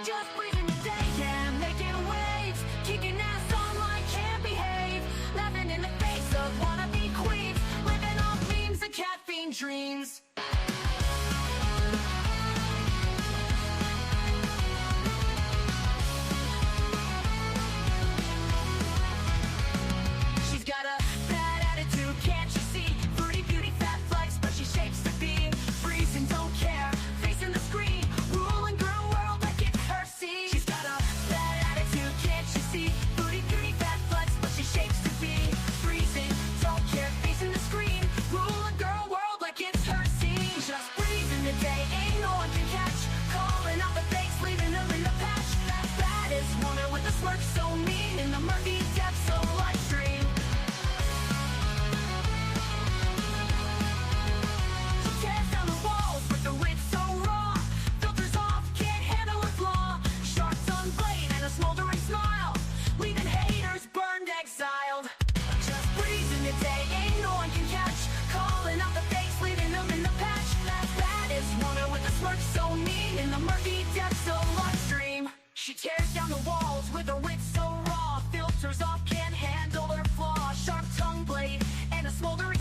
Just breathing the day, yeah, making waves, kicking ass online, can't behave, laughing in the face of wannabe queens, living off memes and caffeine dreams. She's got a bad attitude, can't you see? Fruity beauty, fat flex, but she shapes to be freezing, don't care, facing the screen, ruling girl world like it's her scene. She's got a bad attitude, can't you see? Fruity beauty, fat flex, but she shapes to be freezing, don't care, facing the screen, ruling girl world like it's her scene. Just breathing the day, ain't no one can catch, calling out the fakes, leaving them in the patch. That baddest woman with a smirk so mean in the murky depths of live stream. She tears down the walls with the wit so raw, filters off, can't handle a flaw, sharp tongue blade and a smoldering smile, leaving haters burned, exiled. Just breathing the day, ain't no one can catch, calling out the fakes, leaving them in the patch. That baddest woman with a smirk so mean in the murky depths of live stream. She tears down the walls with her wit so raw, filters off, can't handle her flaw, sharp tongue blade and a smoldering.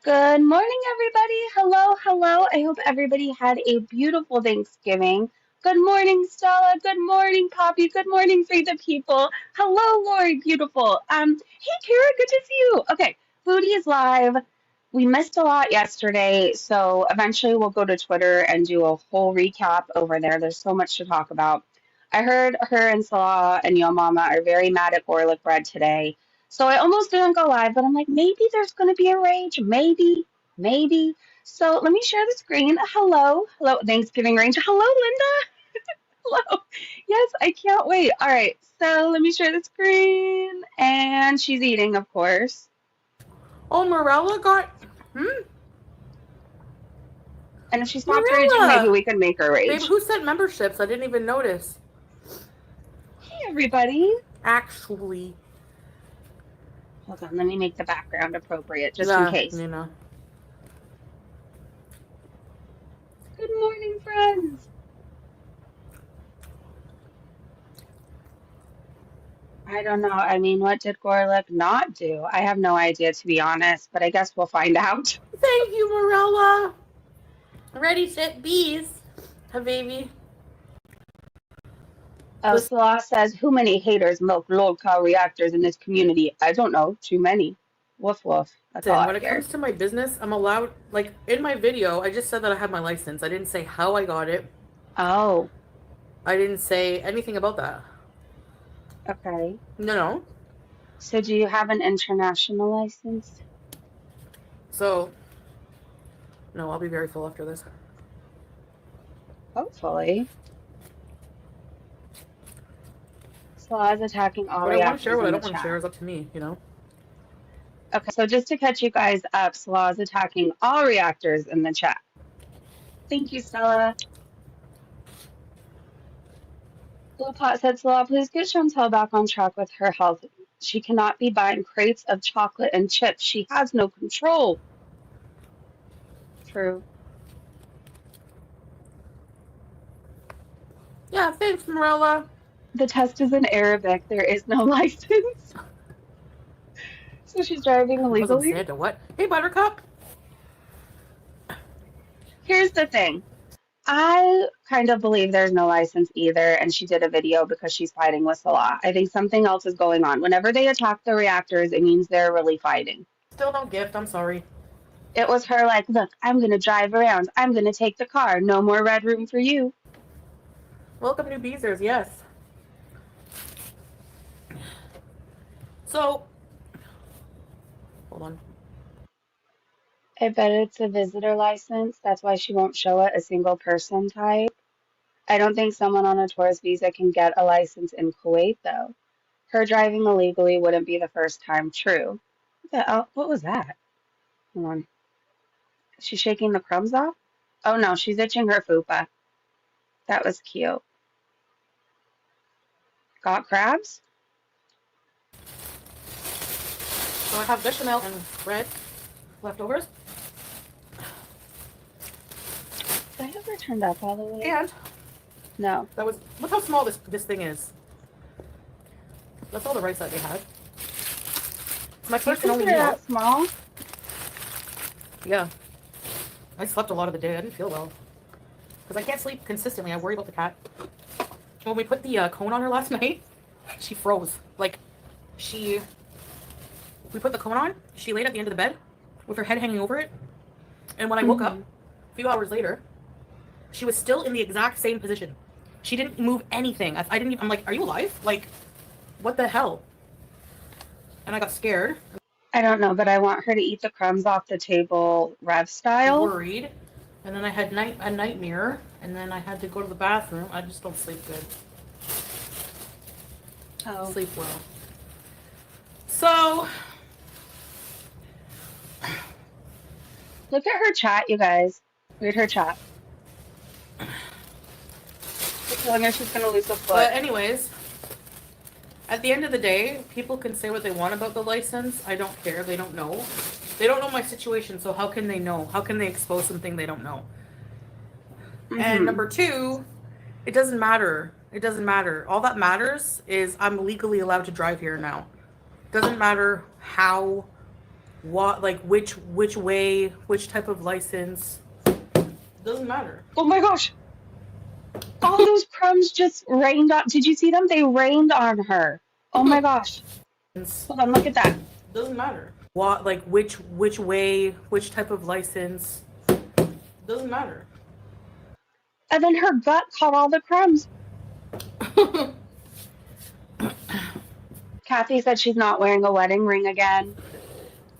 Good morning, everybody. Hello, hello. I hope everybody had a beautiful Thanksgiving. Good morning, Stella. Good morning, Poppy. Good morning, Free the People. Hello, Lori, beautiful. Hey, Kara, good to see you. Okay, Foodie is live. We missed a lot yesterday, so eventually we'll go to Twitter and do a whole recap over there. There's so much to talk about. I heard her and Salah and Yo Mama are very mad at Gorlick Bread today. So I almost didn't go live, but I'm like, maybe there's going to be a rage. Maybe, maybe. So let me share the screen. Hello. Hello, Thanksgiving range. Hello, Linda. Hello. Yes, I can't wait. All right. So let me share the screen. And she's eating, of course. Oh, Morella got... And if she stops raging, maybe we can make her rage. Babe, who sent memberships? I didn't even notice. Hey, everybody. Actually. Hold on. Let me make the background appropriate just in case. You know. Good morning, friends. I don't know. I mean, what did Gorlick not do? I have no idea, to be honest, but I guess we'll find out. Thank you, Morella. Ready, set, bees. Habibi. Oh, Salah says, who many haters milk low-cal reactors in this community? I don't know. Too many. Woof, woof. That's all I When it comes to my business, I'm allowed, like, in my video, I just said that I had my license. I didn't say how I got it. Oh. I didn't say anything about that. Okay. No. So do you have an international license? So, no, I'll be very full after this. Hopefully. Salah's attacking all What I want reactors to share, what I in don't the want to chat. share is up to me, you know? Okay, so just to catch you guys up, Salah's attacking all reactors in the chat. Thank you, Stella. Blue Pot said, Salah, please get Chantel back on track with her health. She cannot be buying crates of chocolate and chips. She has no control. True. Yeah, thanks, Morella. The test is in Arabic. There is no license. So she's driving illegally? Santa, what? Hey, Buttercup. Here's the thing. I kind of believe there's no license either, and she did a video because she's fighting with Salah. I think something else is going on. Whenever they attack the reactors, it means they're really fighting. Still no gift, I'm sorry. It was her like, look, I'm going to drive around. I'm going to take the car. No more red room for you. Welcome, new Beezers, yes. So, hold on. I bet it's a visitor license. That's why she won't show it, a single person type. I don't think someone on a tourist visa can get a license in Kuwait, though. Her driving illegally wouldn't be the first time. True. What was that? Hold on. Is she shaking the crumbs off? Oh, no, she's itching her fupa. That was cute. Got crabs? So I have bechamel and bread leftovers. Did I ever turned up all the way? And No. That was, look how small this thing is. That's all the rice that they had. My first and only They're meal. that small? Yeah. I slept a lot of the day. I didn't feel well. Because I can't sleep consistently. I worry about the cat. When we put the cone on her last night, she froze. Like, we put the cone on, she laid at the end of the bed with her head hanging over it. And when I woke up, a few hours later, she was still in the exact same position. She didn't move anything. I didn't even, I'm like, are you alive? Like, what the hell? And I got scared. I don't know, but I want her to eat the crumbs off the table Rev style. Worried. And then I had a nightmare. And then I had to go to the bathroom. I just don't sleep good. Oh. Sleep well. So, Look at her chat, you guys. Read her chat. They're telling her she's going to lose a foot. but anyways, at the end of the day, people can say what they want about the license. I don't care. They don't know. They don't know my situation, so how can they know? How can they expose something they don't know? And number two, it doesn't matter. It doesn't matter. All that matters is I'm legally allowed to drive here now. Doesn't matter how, what, like which way, which type of license. Doesn't matter. Oh my gosh. All those crumbs just rained on. Did you see them? They rained on her. Oh my gosh. Hold on, look at that. Doesn't matter. What, like which way, which type of license. Doesn't matter. And then her gut caught all the crumbs. Kathy said she's not wearing a wedding ring again.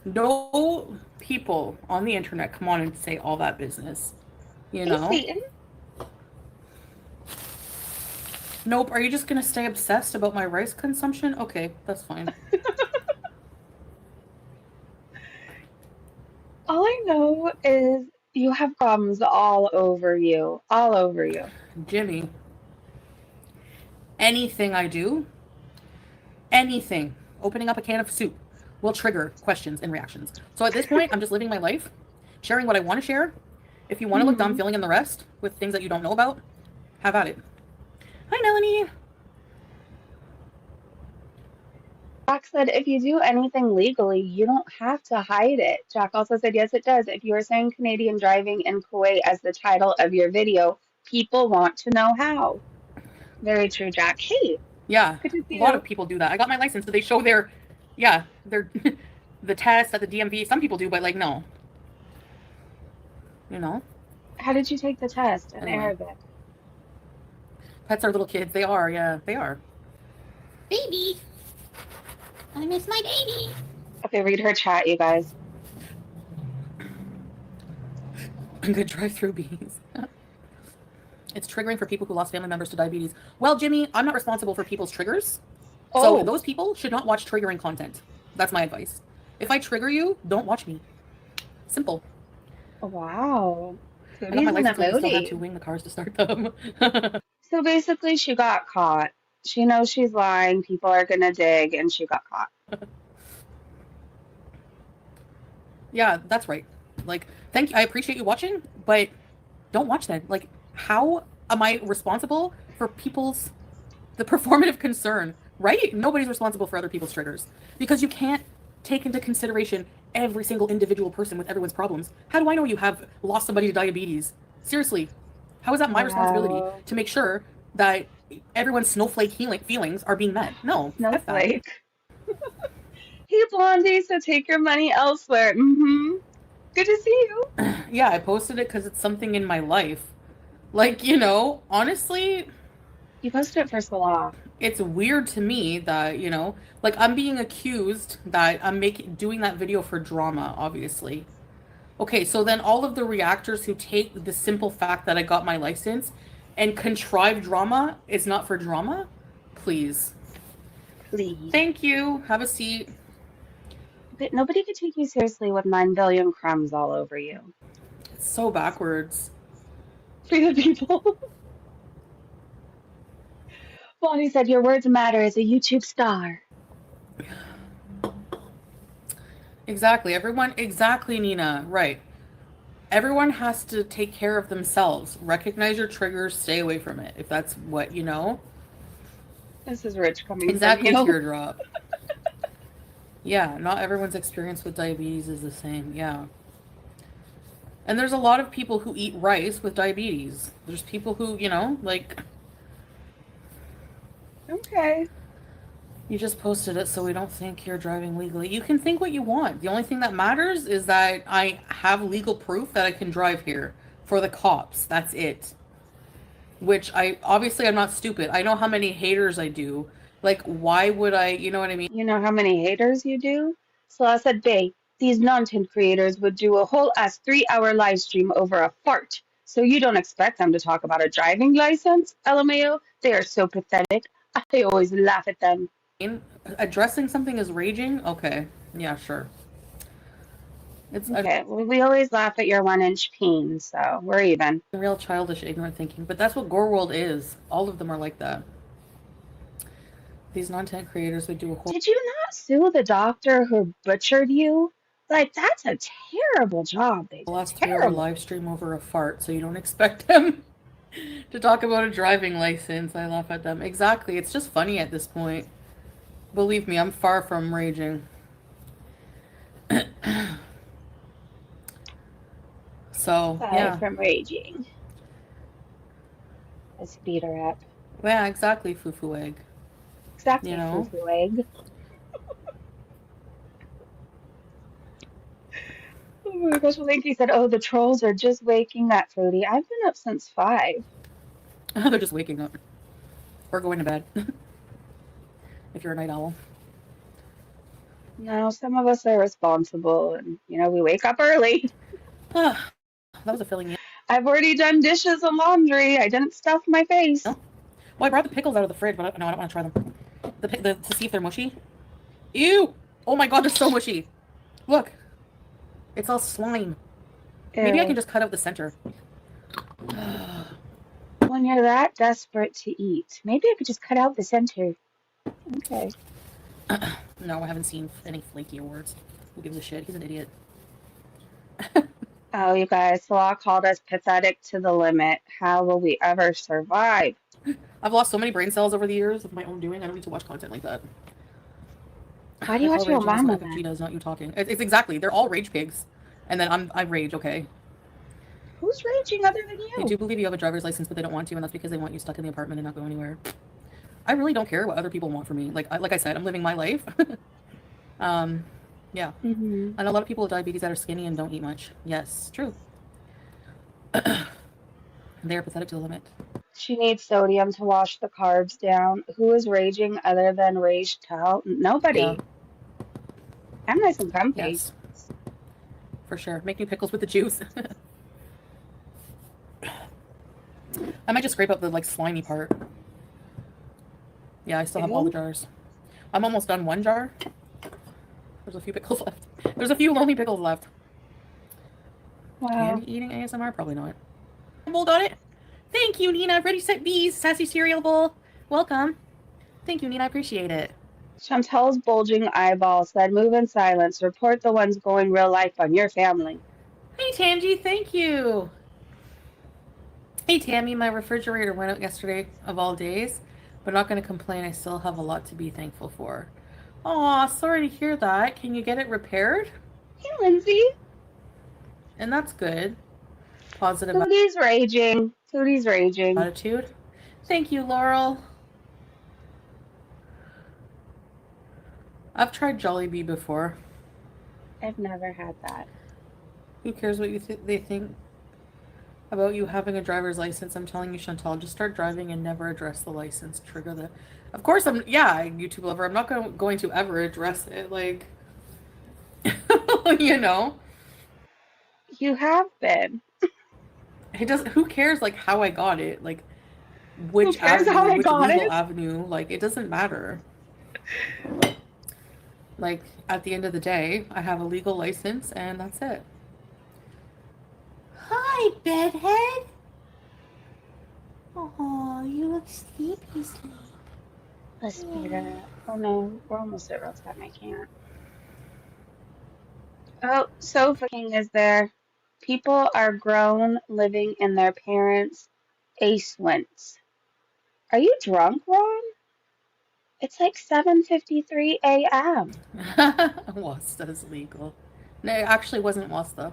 No people on the internet come on and say all that business. You know? Hey, Satan. Nope. Are you just gonna stay obsessed about my rice consumption? Okay, that's fine. All I know is you have crumbs all over you. All over you. Jimmy, anything I do, anything, opening up a can of soup, will trigger questions and reactions. So at this point, I'm just living my life, sharing what I want to share. If you want to look dumb, filling in the rest with things that you don't know about, have at it. Hi, Melanie. Jack said, if you do anything legally, you don't have to hide it. Jack also said, yes, it does. If you are saying Canadian driving in Kuwait as the title of your video, people want to know how. Very true, Jack. Hey. Yeah, Good to see a lot you. of people do that. I got my license, so they show their the test at the DMV. Some people do, but like, no. You know? How did you take the test in Anyway. Arabic? Pets are little kids. They are, yeah, they are. Baby. I miss my baby. Okay, read her chat, you guys. Good drive-through bees. It's triggering for people who lost family members to diabetes. Well, Jimmy, I'm not responsible for people's triggers. Oh. So those people should not watch triggering content. That's my advice. If I trigger you, don't watch me. Simple. Wow. I got my Foodie's in license the and I still had moody. to wing the cars to start them. So basically, she got caught. She knows she's lying. People are going to dig, and she got caught. Yeah, that's right. Like, thank you. I appreciate you watching, but don't watch that. Like, how am I responsible for the performative concern, right? Nobody's responsible for other people's triggers because you can't take into consideration every single individual person with everyone's problems. How do I know you have lost somebody to diabetes? Seriously, how is that my responsibility to make sure that everyone's snowflake feelings are being met? No. F that. Snowflake. Hey, Blondie, so take your money elsewhere. Good to see you. Yeah, I posted it because it's something in my life. Like, you know, honestly, You posted it for Salah. it's weird to me that, you know, like I'm being accused that I'm doing that video for drama, obviously. Okay, so then all of the reactors who take the simple fact that I got my license and contrive drama is not for drama? Please. Please. Thank you. Have a seat. But nobody could take you seriously with 9 billion crumbs all over you. It's so backwards. Free the people. Blondie said, your words matter as a YouTube star. Exactly. Everyone, exactly, Nina. Right. everyone has to take care of themselves. Recognize your triggers, stay away from it. If that's what you know. This is rich coming Exactly, from you. teardrop. Yeah, not everyone's experience with diabetes is the same. Yeah. And there's a lot of people who eat rice with diabetes. There's people who, you know, like... Okay. You just posted it so we don't think you're driving legally. You can think what you want. The only thing that matters is that I have legal proof that I can drive here for the cops. That's it. Which obviously I'm not stupid. I know how many haters I do. Like, why would I, you know what I mean? You know how many haters you do? Salah said, babe, these content creators would do a whole ass 3-hour live stream over a fart. So you don't expect them to talk about a driving license? LMAO, they are so pathetic. I always laugh at them. Addressing something as raging? Okay. Yeah, sure. It's Okay, well, we always laugh at your 1-inch peen, so we're even. real childish, ignorant thinking. But that's what Gorlworld is. All of them are like that. These content creators would do a whole... Did you not sue the doctor who butchered you? Like, that's a terrible job. They did. last 3-hour Terrible. live stream over a fart, so you don't expect them to talk about a driving license. I laugh at them. Exactly. It's just funny at this point. Believe me, I'm far from raging. So, Aside yeah. from raging. A speeder up. Yeah, exactly, Fufu Egg. Exactly, You know? Fufu Egg. Oh my gosh, Linky said, oh, the trolls are just waking up, Foodie. I've been up since 5. They're just waking up. Or going to bed. If you're a night owl. No, some of us are responsible and, you know, we wake up early. That was a filling. I've already done dishes and laundry. I didn't stuff my face. No? Well, I brought the pickles out of the fridge, but no, I don't want to try them. To see if they're mushy. Ew! Oh my god, they're so mushy. Look. It's all slime. Maybe I Ew. can just cut out the center. When you're that desperate to eat, maybe I could just cut out the center. Okay. No, I haven't seen any flaky awards. Who gives a shit? He's an idiot. Oh, you guys, Salah called us pathetic to the limit. How will we ever survive? I've lost so many brain cells over the years of my own doing. I don't need to watch content like that. Why do you watch your mama then? She does, not you talking. It's exactly. They're all rage pigs. And then I rage, okay? Who's raging other than They you? do believe you have a driver's license, but they don't want to, and that's because they want you stuck in the apartment and not go anywhere. I really don't care what other people want from me. Like I said, I'm living my life. Yeah. Mm-hmm. And a lot of people with diabetes that are skinny and don't eat much. Yes, true. They are pathetic to the limit. She needs sodium to wash the carbs down. Who is raging other than Rage Tell? Nobody. Yeah. I'm nice and comfy. Yes. For sure. Make me pickles with the juice. I might just scrape up the like slimy part. Yeah, I still have all the jars. I'm almost done one jar. There's a few pickles left. There's a few lonely pickles left. Wow. Candy eating ASMR? Probably not. Bowl got it. Thank you, Nina. Ready, set, bees. Sassy cereal bowl. Welcome. Thank you, Nina. I appreciate it. Chantel's bulging eyeball said, move in silence. Report the ones going real life on your family. Hey, Tangy. Thank you. Hey, Tammy. My refrigerator went out yesterday of all days, but not going to complain. I still have a lot to be thankful for. Aw, sorry to hear that. Can you get it repaired? Hey, Lindsay. And that's good. Positive Foodie's raging. Foodie's raging. attitude. Thank you, Laurel. I've tried Jollibee before. I've never had that. Who cares what they think about you having a driver's license? I'm telling you, Chantal, just start driving and never address the license. Trigger the... Of course, YouTube lover. I'm not going to ever address it. Like, you know. You have been. It doesn't... Who cares, like, how I got it? Like, which cares how I which got legal it? avenue? Like, it doesn't matter. Like, at the end of the day, I have a legal license, and that's it. Hi, bedhead. Oh, you look sleepy. Let's speed it up. Oh no, we're almost at real time. I can't. Oh, Sofa King is there. People are grown living in their parents' basements. Are you drunk, Ron? It's like 7:53 a.m. Wasta is legal. No, it actually wasn't Wasta.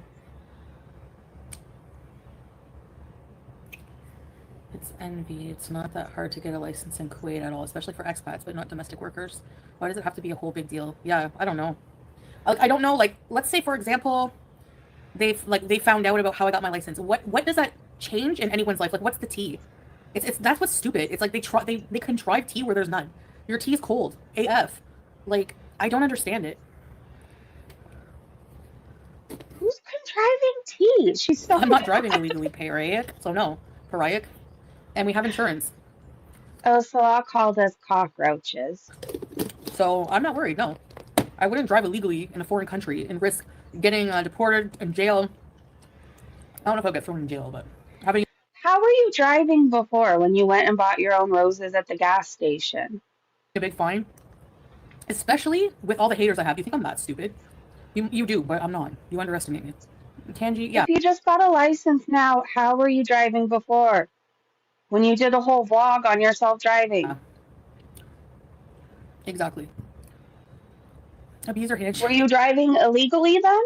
It's envy. It's not that hard to get a license in Kuwait at all, especially for expats, but not domestic workers. Why does it have to be a whole big deal? Yeah, I don't know. I don't know. Like, let's say for example, they found out about how I got my license. What does that change in anyone's life? Like, what's the tea? It's that's what's stupid. It's like they contrive tea where there's none. Your tea is cold. AF. Like, I don't understand it. Who's contriving tea? She's so I'm not driving illegally, Pariah. So no, Pariah. And we have insurance. Oh, Salah called us cockroaches. So I'm not worried, no. I wouldn't drive illegally in a foreign country and risk getting deported in jail. I don't know if I'll get thrown in jail, but having How were you driving before when you went and bought your own roses at the gas station? a big fine, especially with all the haters I have. You think I'm that stupid? You do, but I'm not. You underestimate me. Kanji, yeah. If you just got a license now, how were you driving before? When you did a whole vlog on yourself driving? Yeah. Exactly. Abuse her hand. Were you driving illegally then?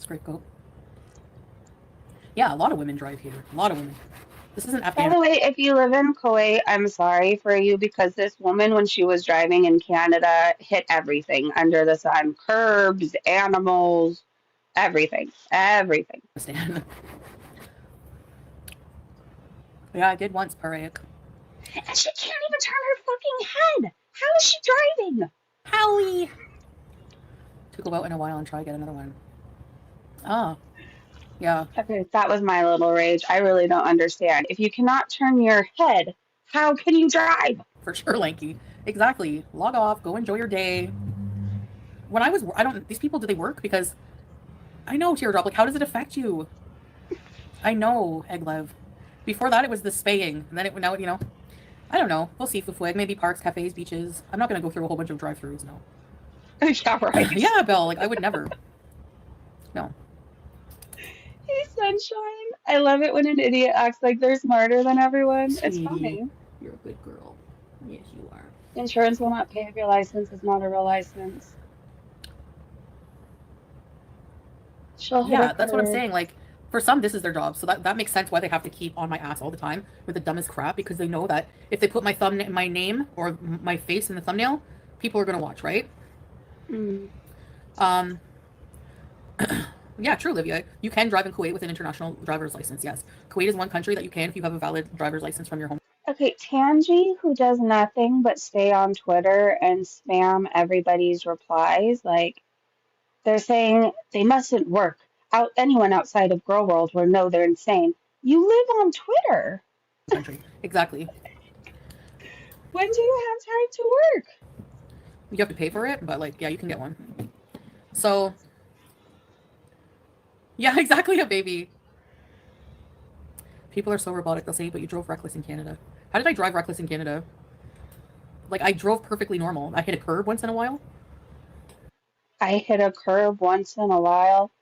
Great goat. Yeah, a lot of women drive here. A lot of women. This isn't By Afghanistan. the way, if you live in Kuwait, I'm sorry for you because this woman, when she was driving in Canada, hit everything under the sun. Curbs, animals, everything. Everything. Yeah, I did once, Paraic. And she can't even turn her fucking head. How is she driving? Howie! To go out in a while and try to get another one. Ah. Yeah. Okay, that was my little rage. I really don't understand. If you cannot turn your head, how can you drive? For sure, Lanky. Exactly. Log off, go enjoy your day. When these people, do they work? Because I know, Teardrop, like, how does it affect you? I know, Eglev. Before that, it was the spaying. And then now, I don't know. We'll see, Fufueg. Maybe parks, cafes, beaches. I'm not going to go through a whole bunch of drive-thrus, no. Yeah, right. Yeah, Belle, like, I would never. No. Hey, Sunshine. I love it when an idiot acts like they're smarter than everyone. It's Sweetie, funny. you're a good girl. Yes, you are. Insurance will not pay if your license is not a real license. She'll hit Yeah, a that's what I'm curb. saying. Like, for some, this is their job. So that makes sense why they have to keep on my ass all the time with the dumbest crap, because they know that if they put my name or my face in the thumbnail, people are going to watch, right? Mm. Yeah, true, Olivia. You can drive in Kuwait with an international driver's license, yes. Kuwait is one country that you can if you have a valid driver's license from your home. Okay, Tangi, who does nothing but stay on Twitter and spam everybody's replies, like, they're saying they mustn't work. Anyone outside of Gorlworld will know they're insane. You live on Twitter. Country. Exactly. When do you have time to work? You have to pay for it, but, like, yeah, you can get one. So, yeah, exactly, a baby. People are so robotic, they'll say, but you drove reckless in Canada. How did I drive reckless in Canada? Like, I drove perfectly normal. I hit a curb once in a while. I hit a curb once in a while.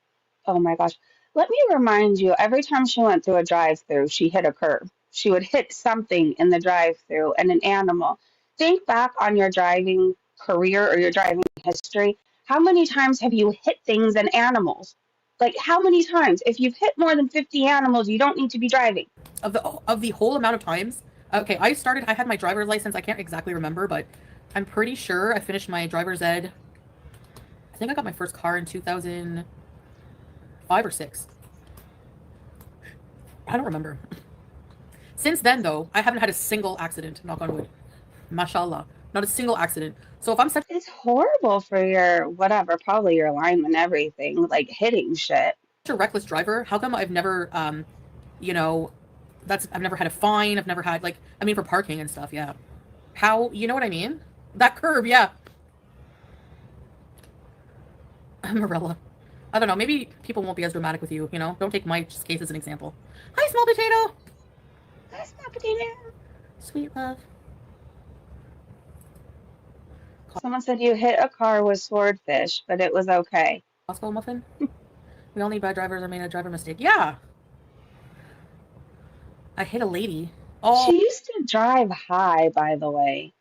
Oh my gosh. Let me remind you, every time she went through a drive-through, she hit a curb. She would hit something in the drive-through and an animal. Think back on your driving career or your driving history. How many times have you hit things and animals? Like, how many times? If you've hit more than 50 animals, you don't need to be driving. Of the whole amount of times. Okay, I had my driver's license. I can't exactly remember, but I'm pretty sure I finished my driver's ed. I think I got my first car in 2005 or 6. I don't remember. Since then, though, I haven't had a single accident, knock on wood. Mashallah. Not a single accident. So if I'm such It's horrible for your, whatever, probably your alignment, everything, like hitting shit. a reckless driver, how come I've never, I've never had a fine. I've never had, like, I mean, for parking and stuff, yeah. How, you know what I mean? That curb, yeah. Marilla. I don't know, maybe people won't be as dramatic with you, Don't take my case as an example. Hi, small potato! That's not potato. Sweet love. Someone said you hit a car with swordfish, but it was okay. Costco muffin? We all need bad drivers or made a driver mistake. Yeah. I hit a lady. Oh. She used to drive high, by the way.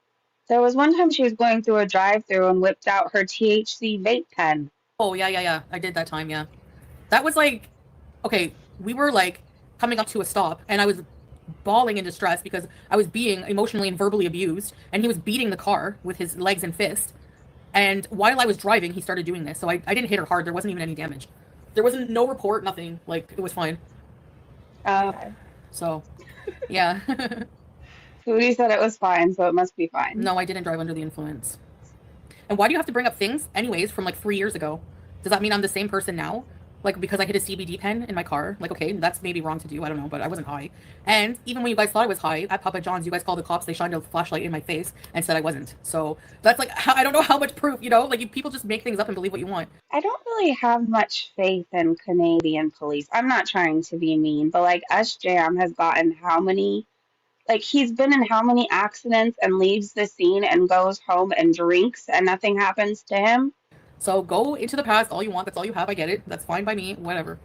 There was one time she was going through a drive-through and whipped out her THC vape pen. Oh, yeah. I did that time, yeah. That was like, okay, we were like coming up to a stop and I was bawling in distress because I was being emotionally and verbally abused and he was beating the car with his legs and fists. And while I was driving, he started doing this. So I didn't hit her hard. There wasn't even any damage. There wasn't no report, nothing. Like, it was fine. Okay. So, yeah. Foodie said it was fine, so it must be fine. No, I didn't drive under the influence. And why do you have to bring up things, anyways, from like 3 years ago? Does that mean I'm the same person now? Like, because I hit a CBD pen in my car? Like, okay, that's maybe wrong to do. I don't know, but I wasn't high. And even when you guys thought I was high at Papa John's, you guys called the cops. They shined a flashlight in my face and said I wasn't. So that's like, I don't know how much proof, you know? Like, people just make things up and believe what you want. I don't really have much faith in Canadian police. I'm not trying to be mean, but like SJM has gotten how many, like he's been in how many accidents and leaves the scene and goes home and drinks and nothing happens to him? So go into the past all you want. That's all you have. I get it. That's fine by me. Whatever.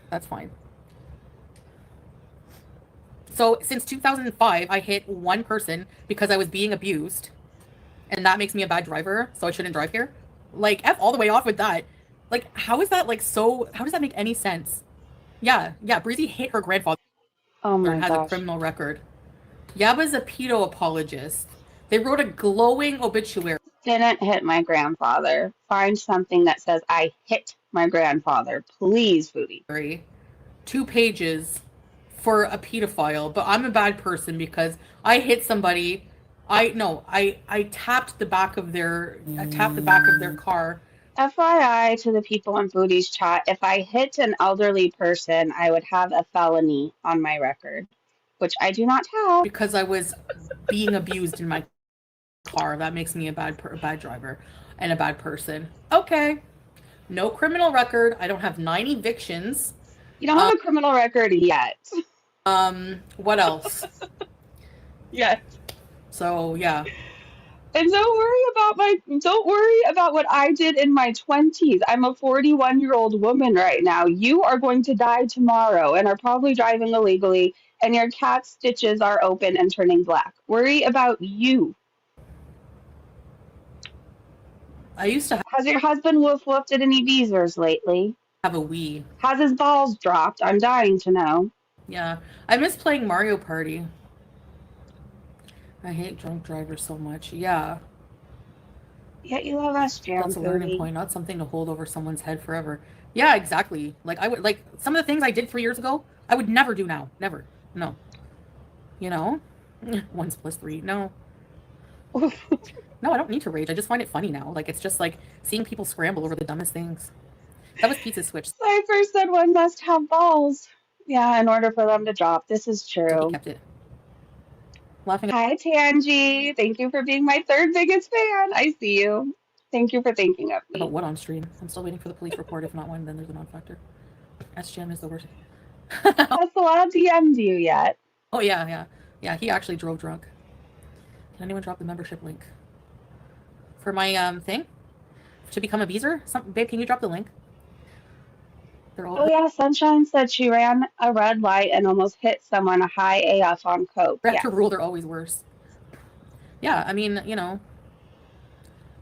That's fine. So since 2005, I hit one person because I was being abused. And that makes me a bad driver, so I shouldn't drive here. Like, F all the way off with that. Like, how is that, like, so... How does that make any sense? Yeah, Breezy hit her grandfather. Oh my has gosh. a criminal record. Yaba's a pedo apologist. They wrote a glowing obituary. Didn't hit my grandfather. Find something that says I hit my grandfather. Please, Foodie. 2 pages for a pedophile, but I'm a bad person because I hit somebody. I tapped the back of their car. FYI to the people in Foodie's chat, if I hit an elderly person, I would have a felony on my record, which I do not have. Because I was being abused in my car. That makes me a bad driver and a bad person. Okay. No criminal record. I don't have 9 evictions. You don't have a criminal record yet. What else? Yes. So, yeah. And don't worry about what I did in my 20s. I'm a 41-year-old woman right now. You are going to die tomorrow and are probably driving illegally, and your cat's stitches are open and turning black. Worry about you. I used to Has your husband woofed at any visors lately? have a Wii. Has his balls dropped? I'm dying to know. Yeah. I miss playing Mario Party. I hate drunk drivers so much. Yeah. Yet you love us, Jam. That's a learning point, not something to hold over someone's head forever. Yeah, exactly. Like, I would, like, some of the things I did 3 years ago, I would never do now. Never. No. You know? 1 + 3. No. No, I don't need to rage. I just find it funny now. Like, it's just like seeing people scramble over the dumbest things. That was Pizza Switch. Cypher said one must have balls. Yeah, in order for them to drop. This is So true. he kept it. Laughing at Hi, Tangi. Thank you for being my 3rd biggest fan. I see you. Thank you for thinking of about me. what on stream. I'm still waiting for the police report. If not one, then there's a non-factor. SGM is the worst. Has Salah DM'd you yet? Oh, yeah. Yeah, he actually drove drunk. Can anyone drop the membership link? For my, thing? To become a Beezer? Babe, can you drop the link? They're all... Oh yeah, Sunshine said she ran a red light and almost hit someone high AF on coke. Back Yeah. to rule, they're always worse. Yeah, I mean, you know,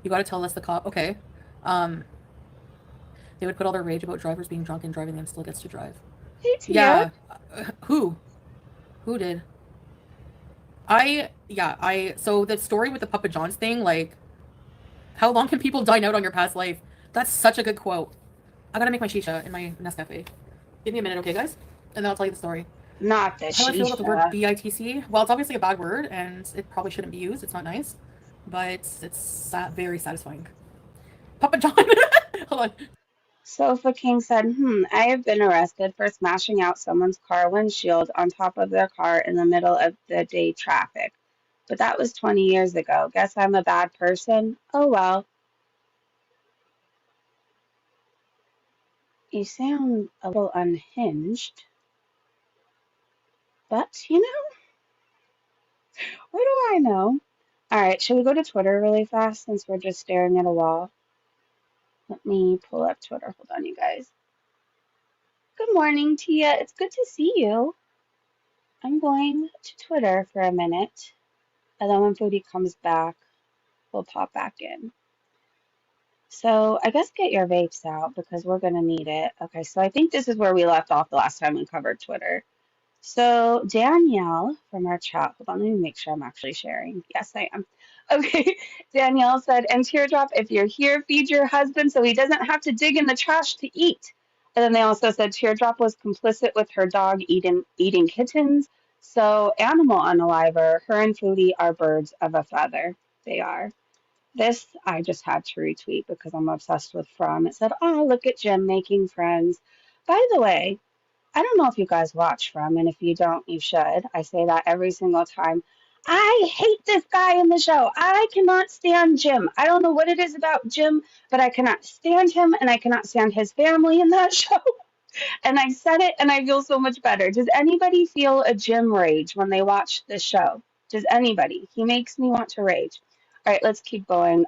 you gotta tell us the cop. Okay. They would put all their rage about drivers being drunk and driving them still gets to drive. Hey, Tia. Yeah. Who did? So the story with the Papa John's thing, like, how long can people dine out on your past life? That's such a good quote. I gotta make my shisha in my Nescafe. Give me a minute, okay, guys? And then I'll tell you the story. Not the How I feel about the word shisha. BITC? Well, it's obviously a bad word, and it probably shouldn't be used. It's not nice, but it's very satisfying. Papa John. Hold on. Sofa King said, I have been arrested for smashing out someone's car windshield on top of their car in the middle of the day traffic. But that was 20 years ago. Guess I'm a bad person? Oh well. You sound a little unhinged. But, you know, what do I know? Alright, should we go to Twitter really fast since we're just staring at a wall? Let me pull up Twitter. Hold on, you guys. Good morning, Tia. It's good to see you. I'm going to Twitter for a minute, and then when Foodie comes back, we'll pop back in. So I guess get your vapes out because we're going to need it. Okay, so I think this is where we left off the last time we covered Twitter. So Danielle from our chat, hold on, let me make sure I'm actually sharing. Yes, I am. Okay, Danielle said, and Teardrop, if you're here, feed your husband so he doesn't have to dig in the trash to eat. And then they also said Teardrop was complicit with her dog eating kittens. So animal unaliver, her and Foodie are birds of a feather. They are. This I just had to retweet because I'm obsessed with From. It said, oh, look at Jim making friends. By the way, I don't know if you guys watch From, and if you don't, you should. I say that every single time. I hate this guy in the show. I cannot stand Jim. I don't know what it is about Jim, but I cannot stand him, and I cannot stand his family in that show. And I said it, and I feel so much better. Does anybody feel a Jim rage when they watch this show? Does anybody? He makes me want to rage. All right, let's keep going.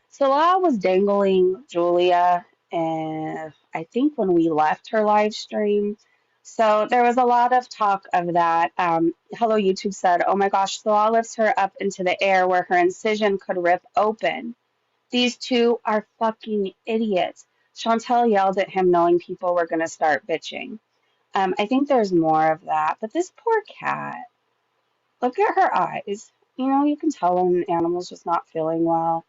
Salah was dangling Julia, and I think when we left her live stream. So there was a lot of talk of that. Hello YouTube said, oh my gosh, Salah lifts her up into the air where her incision could rip open. These two are fucking idiots. Chantel yelled at him knowing people were going to start bitching. I think there's more of that. But this poor cat, look at her eyes. You know, you can tell when an animal's just not feeling well.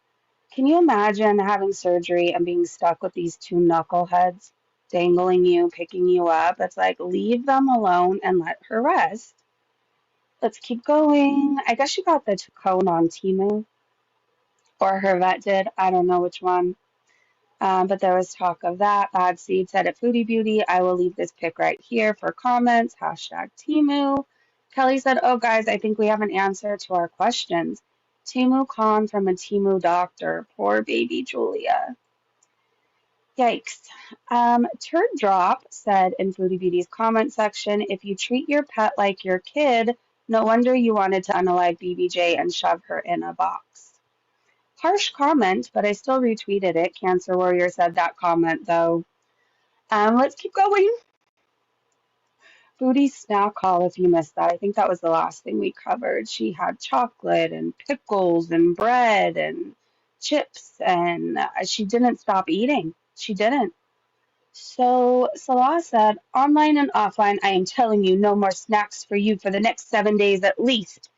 Can you imagine having surgery and being stuck with these two knuckleheads dangling you, picking you up? It's like, leave them alone and let her rest. Let's keep going. I guess she got the cone on Timu, or her vet did. I don't know which one. But there was talk of that. Bad Seed said at Foodie Beauty, I will leave this pic right here for comments. Hashtag Timu. Kelly said, oh guys, I think we have an answer to our questions. Timu Khan from a Timu doctor. Poor baby Julia. Yikes. Turd Drop said in Foodie Beauty's comment section, if you treat your pet like your kid, no wonder you wanted to unalive BBJ and shove her in a box. Harsh comment, but I still retweeted it. Cancer Warrior said that comment, though. Let's keep going. Foodie snack haul, if you missed that. I think that was the last thing we covered. She had chocolate and pickles and bread and chips, and she didn't stop eating. She didn't. So Salah said, online and offline, I am telling you, no more snacks for you for the next 7 days at least.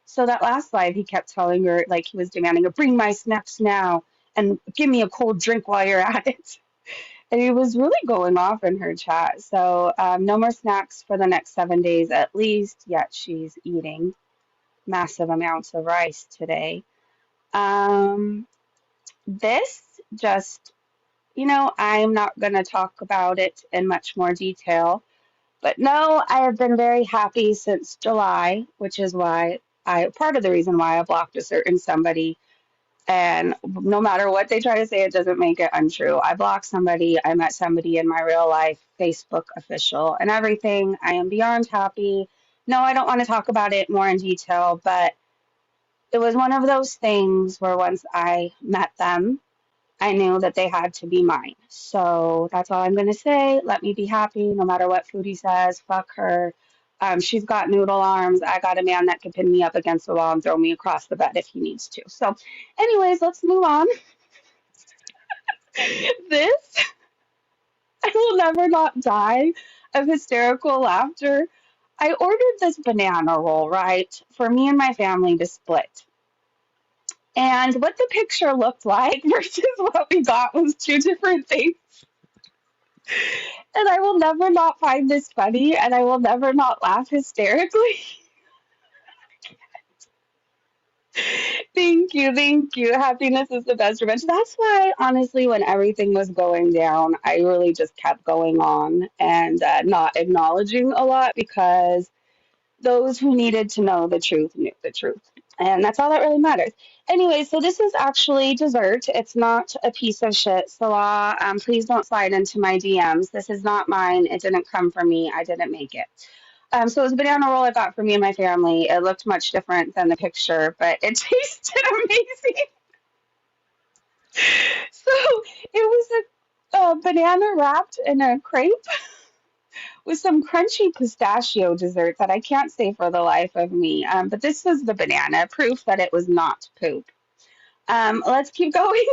So that last live, he kept telling her, like he was demanding her, bring my snacks now and give me a cold drink while you're at it. And he was really going off in her chat. So no more snacks for the next 7 days at least, yet she's eating massive amounts of rice today. This just, I'm not going to talk about it in much more detail. But no, I have been very happy since July, which is why part of the reason why I blocked a certain somebody. And no matter what they try to say, it doesn't make it untrue. I blocked somebody. I met somebody in my real life, Facebook official, and everything. I am beyond happy. No, I don't want to talk about it more in detail, but it was one of those things where once I met them, I knew that they had to be mine. So that's all I'm going to say. Let me be happy no matter what Foodie says. Fuck her. She's got noodle arms. I got a man that can pin me up against the wall and throw me across the bed if he needs to. So, anyways, let's move on. This, I will never not die of hysterical laughter. I ordered this banana roll, right, for me and my family to split. And what the picture looked like versus what we got was two different things. And I will never not find this funny, and I will never not laugh hysterically. Thank you, thank you. Happiness is the best revenge. That's why, honestly, when everything was going down, I really just kept going on and not acknowledging a lot because those who needed to know the truth knew the truth. And that's all that really matters. Anyway, so this is actually dessert. It's not a piece of shit. Salah, please don't slide into my DMs. This is not mine. It didn't come from me. I didn't make it. So it was a banana roll I got for me and my family. It looked much different than the picture, but it tasted amazing. So it was a banana wrapped in a crepe. with some crunchy pistachio dessert that I can't say for the life of me. But this was the banana, proof that it was not poop. Let's keep going.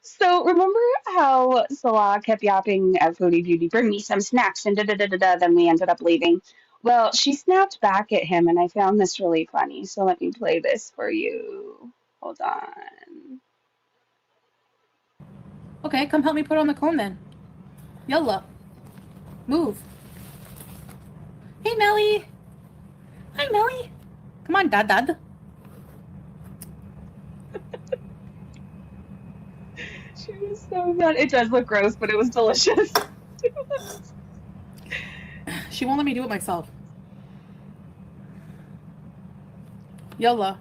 So remember how Salah kept yapping at Foodie Beauty, bring me some snacks and da da da da da. Then we ended up leaving. Well, she snapped back at him, and I found this really funny. So let me play this for you. Hold on. Okay, come help me put on the cone then. Yalla. Move. Hey, Melly. Hi, Melly. Come on, Dad. She was so bad. It does look gross, but it was delicious. She won't let me do it myself. Yalla.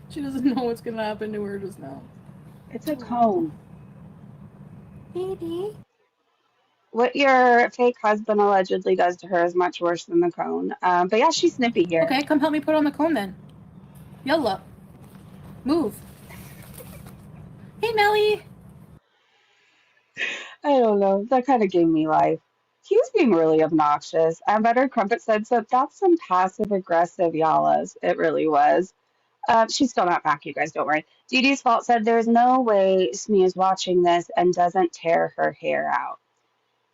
She doesn't know what's gonna happen to her just now. It's a cone. Baby. What your fake husband allegedly does to her is much worse than the cone. But yeah, she's snippy here. Okay, come help me put on the cone then. Yalla. Move. Hey, Melly. I don't know. That kind of gave me life. He was being really obnoxious. Better Crumpet said, so that's some passive aggressive yallas. It really was. She's still not back, you guys, don't worry. Dee Dee's Fault said, there's no way Smee is watching this and doesn't tear her hair out.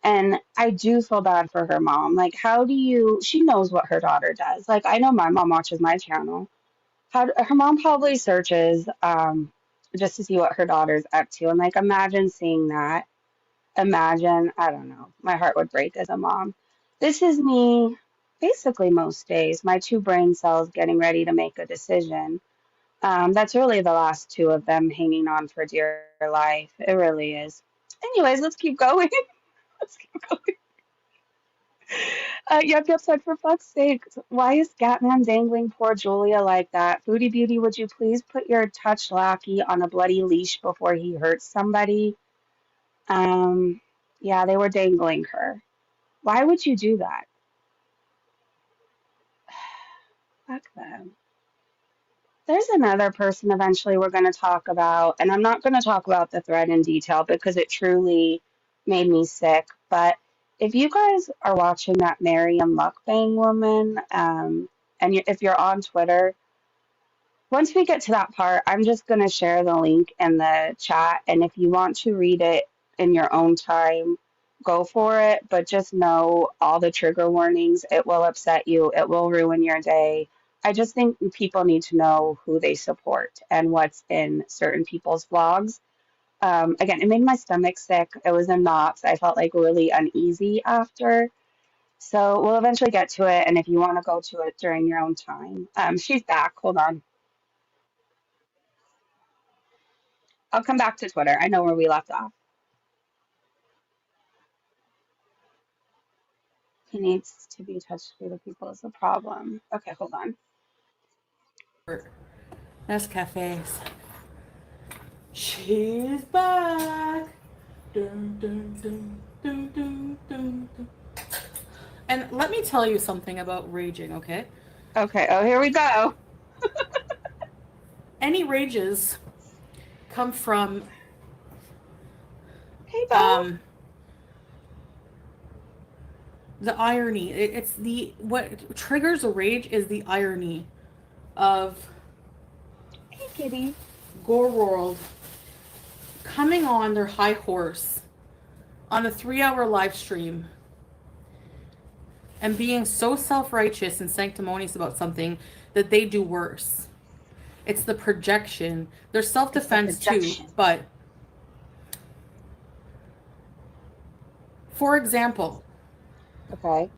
And I do feel bad for her mom. Like, how do you, she knows what her daughter does. Like, I know my mom watches my channel. Her mom probably searches just to see what her daughter's up to. And like, imagine seeing that. Imagine, I don't know, my heart would break as a mom. This is me basically most days, my two brain cells getting ready to make a decision. That's really the last two of them hanging on for dear life. It really is. Anyways, let's keep going. Let's keep going. Yep, said, for fuck's sake, why is Scatman dangling poor Julia like that? Foodie Beauty, would you please put your touch lackey on a bloody leash before he hurts somebody? Yeah, they were dangling her. Why would you do that? Fuck them. There's another person eventually we're going to talk about, and I'm not going to talk about the thread in detail because it truly made me sick. But if you guys are watching that Miriam Mukbang woman, and if you're on Twitter, once we get to that part, I'm just going to share the link in the chat, and if you want to read it in your own time, go for it. But just know all the trigger warnings. It will upset you. It will ruin your day. I just think people need to know who they support and what's in certain people's vlogs. Again, it made my stomach sick. It was in knots. I felt like really uneasy after. So we'll eventually get to it. And if you want to go to it during your own time, she's back. Hold on. I'll come back to Twitter. I know where we left off. He needs to be touched by the people is the problem. Okay, hold on. Nescafes. She's back. Dun, dun, dun, dun, dun, dun, dun. And let me tell you something about raging, okay? Okay, oh, here we go. Any rages come from Hey, Bob. the irony. It's what triggers a rage is the irony of Hey, kitty. Gorlworld coming on their high horse on a 3-hour live stream and being so self-righteous and sanctimonious about something that they do worse. It's the projection. There's self-defense too, but for example, Okay.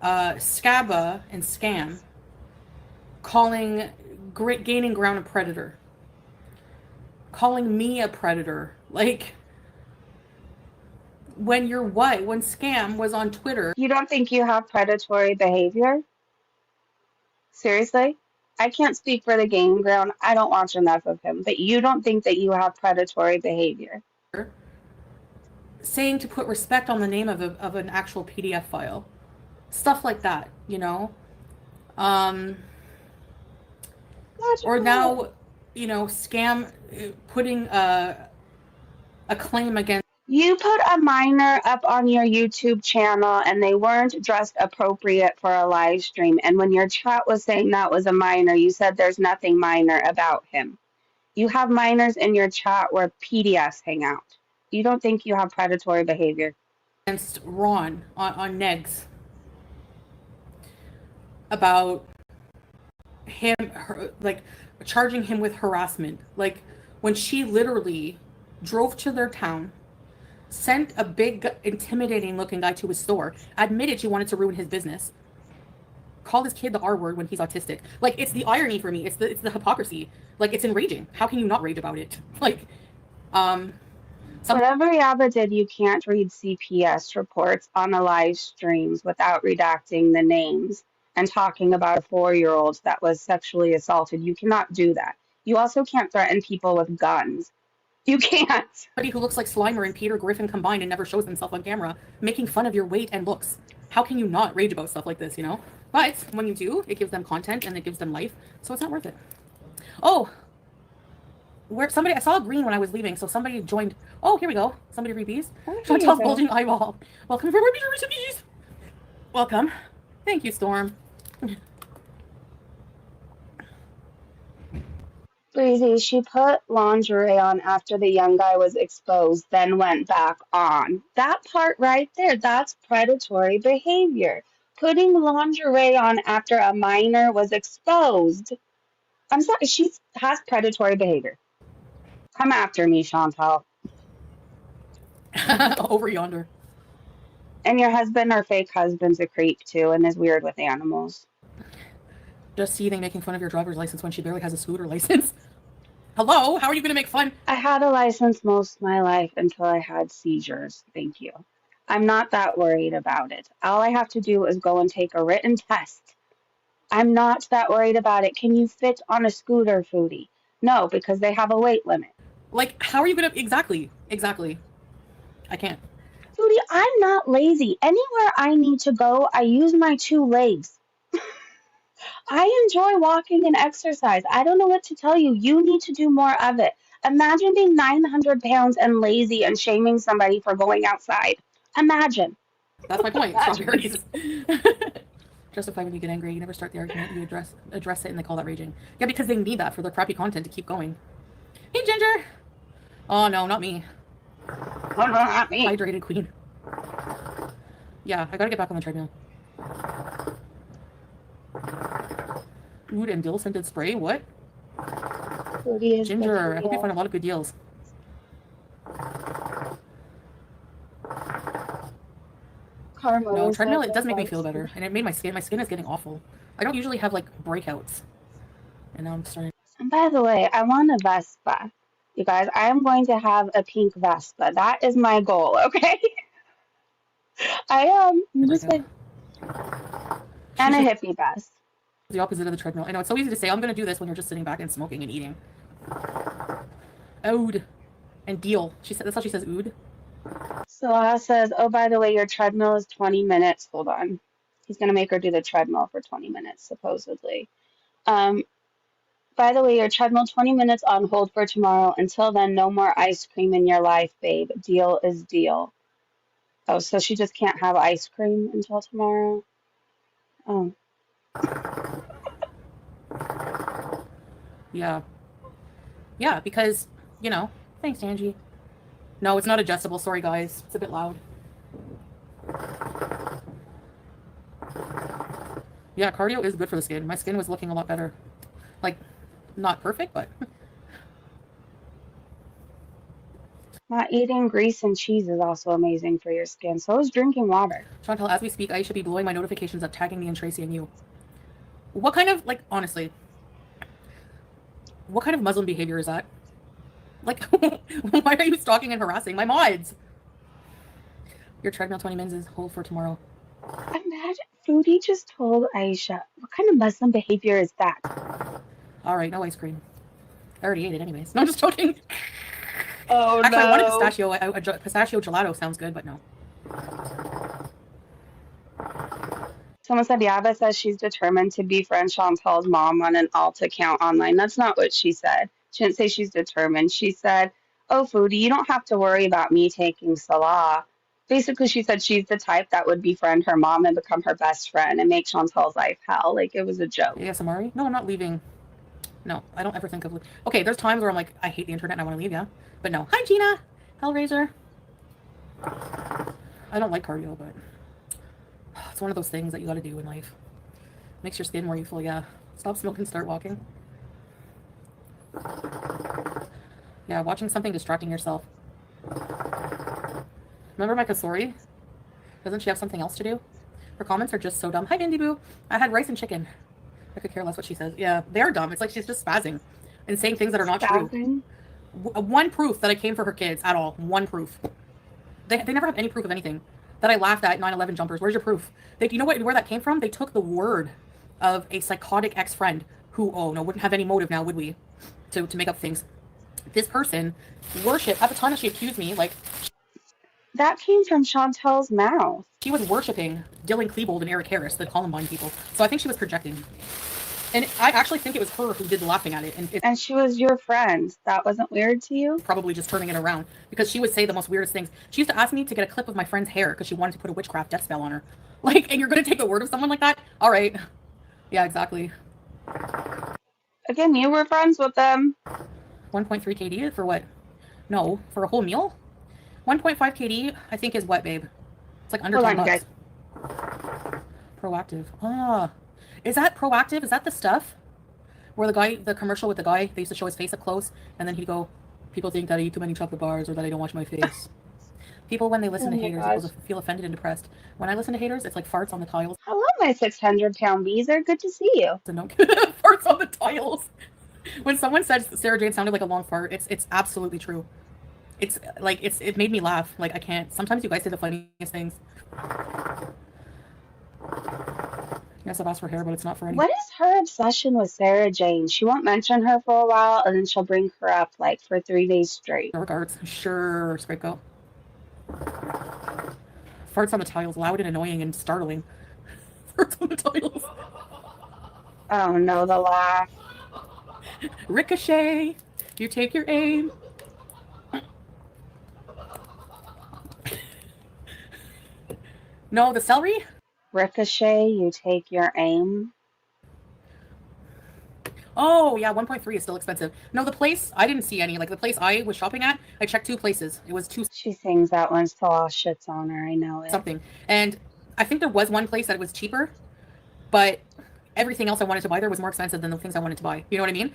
Scabba and Scam calling gaining ground a predator, calling me a predator. Like, when Scam was on Twitter. You don't think you have predatory behavior? Seriously? I can't speak for the game ground. I don't watch enough of him. But you don't think that you have predatory behavior? Saying to put respect on the name of an actual PDF file. Stuff like that, you know? Um, or now, scam putting a claim against. You put a minor up on your YouTube channel and they weren't dressed appropriate for a live stream. And when your chat was saying that was a minor, you said there's nothing minor about him. You have minors in your chat where PDFs hang out. You don't think you have predatory behavior? Against Ron on Negs about charging him with harassment. Like, when she literally drove to their town, sent a big, intimidating looking guy to his store, admitted she wanted to ruin his business, called his kid the R word when he's autistic. Like, it's the irony for me. It's the hypocrisy. Like, it's enraging. How can you not rage about it? Like, whatever Yaba did, you can't read CPS reports on the live streams without redacting the names and talking about a 4-year-old that was sexually assaulted. You cannot do that. You also can't threaten people with guns. You can't. Somebody who looks like Slimer and Peter Griffin combined and never shows himself on camera, making fun of your weight and looks. How can you not rage about stuff like this, But when you do, it gives them content and it gives them life, so it's not worth it. Oh, I saw a green when I was leaving, so somebody joined. Oh, here we go. Somebody read these. Chantal's bulging eyeball. Welcome for more recipes. Welcome. Thank you, Storm. Breezy, she put lingerie on after the young guy was exposed, then went back on. That part right there, that's predatory behavior. Putting lingerie on after a minor was exposed. I'm sorry, she has predatory behavior. Come after me, Chantal. Over yonder. And your husband or fake husband's a creep too and is weird with animals. Just seething, making fun of your driver's license when she barely has a scooter license. Hello? How are you going to make fun? I had a license most of my life until I had seizures. Thank you. I'm not that worried about it. All I have to do is go and take a written test. I'm not that worried about it. Can you fit on a scooter, Foodie? No, because they have a weight limit. Like, how are you going to... Exactly. I can't. Foodie, I'm not lazy. Anywhere I need to go, I use my 2 legs. I enjoy walking and exercise. I don't know what to tell you. You need to do more of it. Imagine being 900 pounds and lazy and shaming somebody for going outside. Imagine. That's my point. Strawberries. Justify when you get angry. You never start the argument. You address it, and they call that raging. Yeah, because they need that for their crappy content to keep going. Hey, Ginger. Oh, no, not me. Oh, no, not me. Hydrated queen. Yeah, I gotta get back on the treadmill. Oud and dill scented spray? What? Ginger, I hope you find a lot of good deals. No, treadmill, it does make me feel better. And it made my skin is getting awful. I don't usually have, like, breakouts. And now I'm starting. And by the way, I want a Vespa. You guys, I am going to have a pink Vespa. That is my goal, okay? I am. I'm just like... And a hippie vest. The opposite of the treadmill. I know, it's so easy to say, I'm going to do this when you're just sitting back and smoking and eating. Oud. And deal. That's how she says oud. Salah says, oh, by the way, your treadmill is 20 minutes. Hold on. He's going to make her do the treadmill for 20 minutes, supposedly. By the way, your treadmill 20 minutes on hold for tomorrow. Until then, no more ice cream in your life, babe. Deal is deal. Oh, so she just can't have ice cream until tomorrow? Oh. Yeah. Yeah, because, thanks, Angie. No, it's not adjustable. Sorry, guys. It's a bit loud. Yeah, cardio is good for the skin. My skin was looking a lot better. Like, not perfect, but... Eating grease and cheese is also amazing for your skin. So is drinking water. Chantal, as we speak, I should be blowing my notifications up, tagging me and Tracy and you. What kind of, honestly, what kind of Muslim behavior is that? Like, why are you stalking and harassing my mods? Your treadmill 20 minutes is hold for tomorrow. Imagine, Foodie just told Aisha, what kind of Muslim behavior is that? All right, no ice cream. I already ate it anyways. No, I'm just joking. Oh, actually, no. I wanted pistachio gelato sounds good, but no. Someone said Yava says she's determined to befriend Chantal's mom on an alt account online. That's not what she said. She didn't say she's determined. She said, "Oh, Foodie, you don't have to worry about me taking Salah." Basically, she said she's the type that would befriend her mom and become her best friend and make Chantal's life hell. Like, it was a joke. Yes, Amari? No, I'm not leaving. No, I don't ever think of... Okay, there's times where I'm like, I hate the internet and I want to leave, yeah? But no. Hi, Gina! Hellraiser. I don't like cardio, but... It's one of those things that you gotta do in life. Makes your skin more youthful, yeah. Stop smoking, start walking. Yeah, watching something distracting yourself. Remember my Kasori? Doesn't she have something else to do? Her comments are just so dumb. Hi, Vindy Boo. I had rice and chicken. I could care less what she says. Yeah, they are dumb. It's like she's just spazzing and saying things that are not true. One proof that I came for her kids at all. One proof. They never have any proof of anything. That I laughed at 9/11 jumpers. Where's your proof? You know where that came from? They took the word of a psychotic ex-friend who, oh no, wouldn't have any motive now, would we? To make up things. This person worshipped, at the time that she accused me, like... That came from Chantal's mouth. She was worshipping Dylan Klebold and Eric Harris, the Columbine people. So I think she was projecting. And I actually think it was her who did the laughing at it. And she was your friend. That wasn't weird to you? Probably just turning it around. Because she would say the most weirdest things. She used to ask me to get a clip of my friend's hair because she wanted to put a witchcraft death spell on her. Like, and you're going to take the word of someone like that? All right. Yeah, exactly. Again, you were friends with them. 1.3 KD for what? No, for a whole meal? 1.5 KD, I think, is what, babe? It's like under $10. Guys. Proactive. Ah. Is that Proactive? Is that the stuff? Where the commercial with the guy, they used to show his face up close, and then he'd go, people think that I eat too many chocolate bars or that I don't wash my face. People, when they listen to haters, feel offended and depressed. When I listen to haters, it's like farts on the tiles. Hello, my 600-pound beezer. Good to see you. So don't farts on the tiles. When someone said Sarah Jane sounded like a long fart, it's absolutely true. It's like, it made me laugh. Like, I can't. Sometimes you guys say the funniest things. Yes, I've asked for hair, but it's not for any. What is her obsession with Sarah Jane? She won't mention her for a while, and then she'll bring her up, like, for 3 days straight. Regards. Sure, Scrapegoat. Farts on the tiles, loud and annoying and startling. Farts on the tiles. Oh, no, the laugh. Ricochet. You take your aim. No, the celery? Ricochet, you take your aim. Oh, yeah, 1.3 is still expensive. No, the place, I didn't see any. Like, the place I was shopping at, I checked 2 places. It was 2... She sings that when Salah shits on her, I know it. Something. And I think there was one place that was cheaper, but everything else I wanted to buy there was more expensive than the things I wanted to buy. You know what I mean?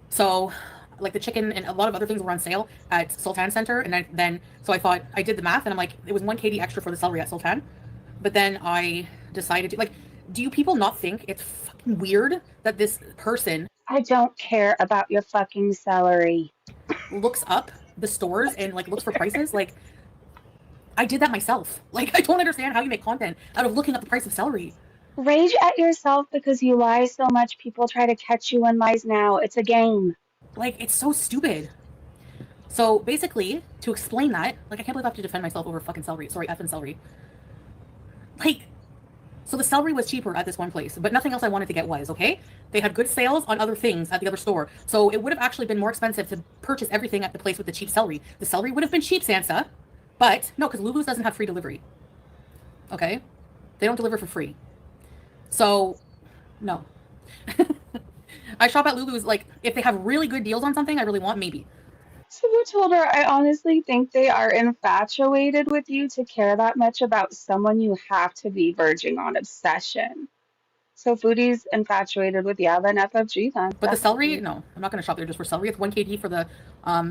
So, like, the chicken and a lot of other things were on sale at Sultan Center, and so I thought, I did the math, and I'm like, it was 1 KD extra for the celery at Sultan. But then I decided to, like, do you people not think it's fucking weird that this person... I don't care about your fucking celery. ...looks up the stores and, like, looks for prices? Like, I did that myself. Like, I don't understand how you make content out of looking up the price of celery. Rage at yourself because you lie so much. People try to catch you in lies now. It's a game. Like, it's so stupid. So, basically, to explain that, like, I can't believe I have to defend myself over fucking celery. Sorry, effing celery. Like, so the celery was cheaper at this one place, but nothing else I wanted to get was, okay? They had good sales on other things at the other store. So it would have actually been more expensive to purchase everything at the place with the cheap celery. The celery would have been cheap, Sansa. But, no, because Lulu's doesn't have free delivery. Okay? They don't deliver for free. So, no. I shop at Lulu's, like, if they have really good deals on something I really want, maybe. So you told her, I honestly think they are infatuated with you to care that much about someone you have to be verging on obsession. So Foodie's infatuated with Yava and FFG then. But the celery, no, I'm not going to shop there just for celery. It's 1 KD for the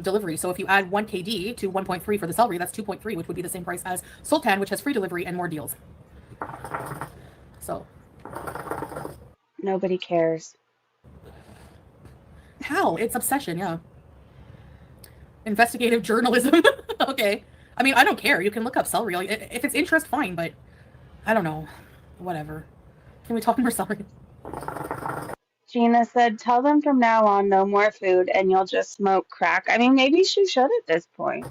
delivery. So if you add 1 KD to 1.3 for the celery, that's 2.3, which would be the same price as Sultan, which has free delivery and more deals. So. Nobody cares. How? It's obsession, yeah. Investigative journalism. Okay. I mean, I don't care. You can look up celery. Like, if it's interest, fine, but I don't know. Whatever. Can we talk more celery? Gina said, tell them from now on no more food and you'll just smoke crack. I mean, maybe she should at this point.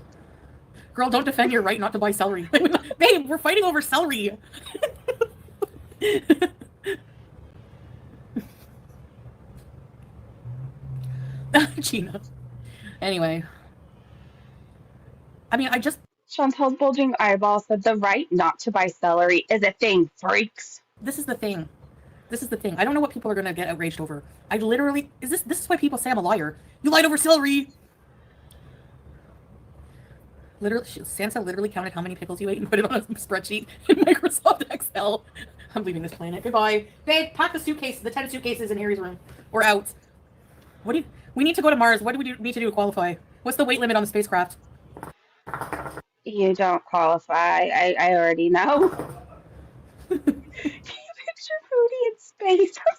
Girl, don't defend your right not to buy celery. Babe, we're fighting over celery. Gina. Anyway. I mean, Chantel's bulging eyeball said the right not to buy celery is a thing, freaks. This is the thing. I don't know what people are gonna get outraged over. I literally this is why people say I'm a liar. You lied over celery. Literally, Sansa literally counted how many pickles you ate and put it on a spreadsheet in Microsoft Excel. I'm leaving this planet. Goodbye. Babe, pack the 10 suitcases in Harry's room. We're out. We need to go to Mars. What do we need to do to qualify? What's the weight limit on the spacecraft? You don't qualify. I already know. Can you picture Foodie in space? I'm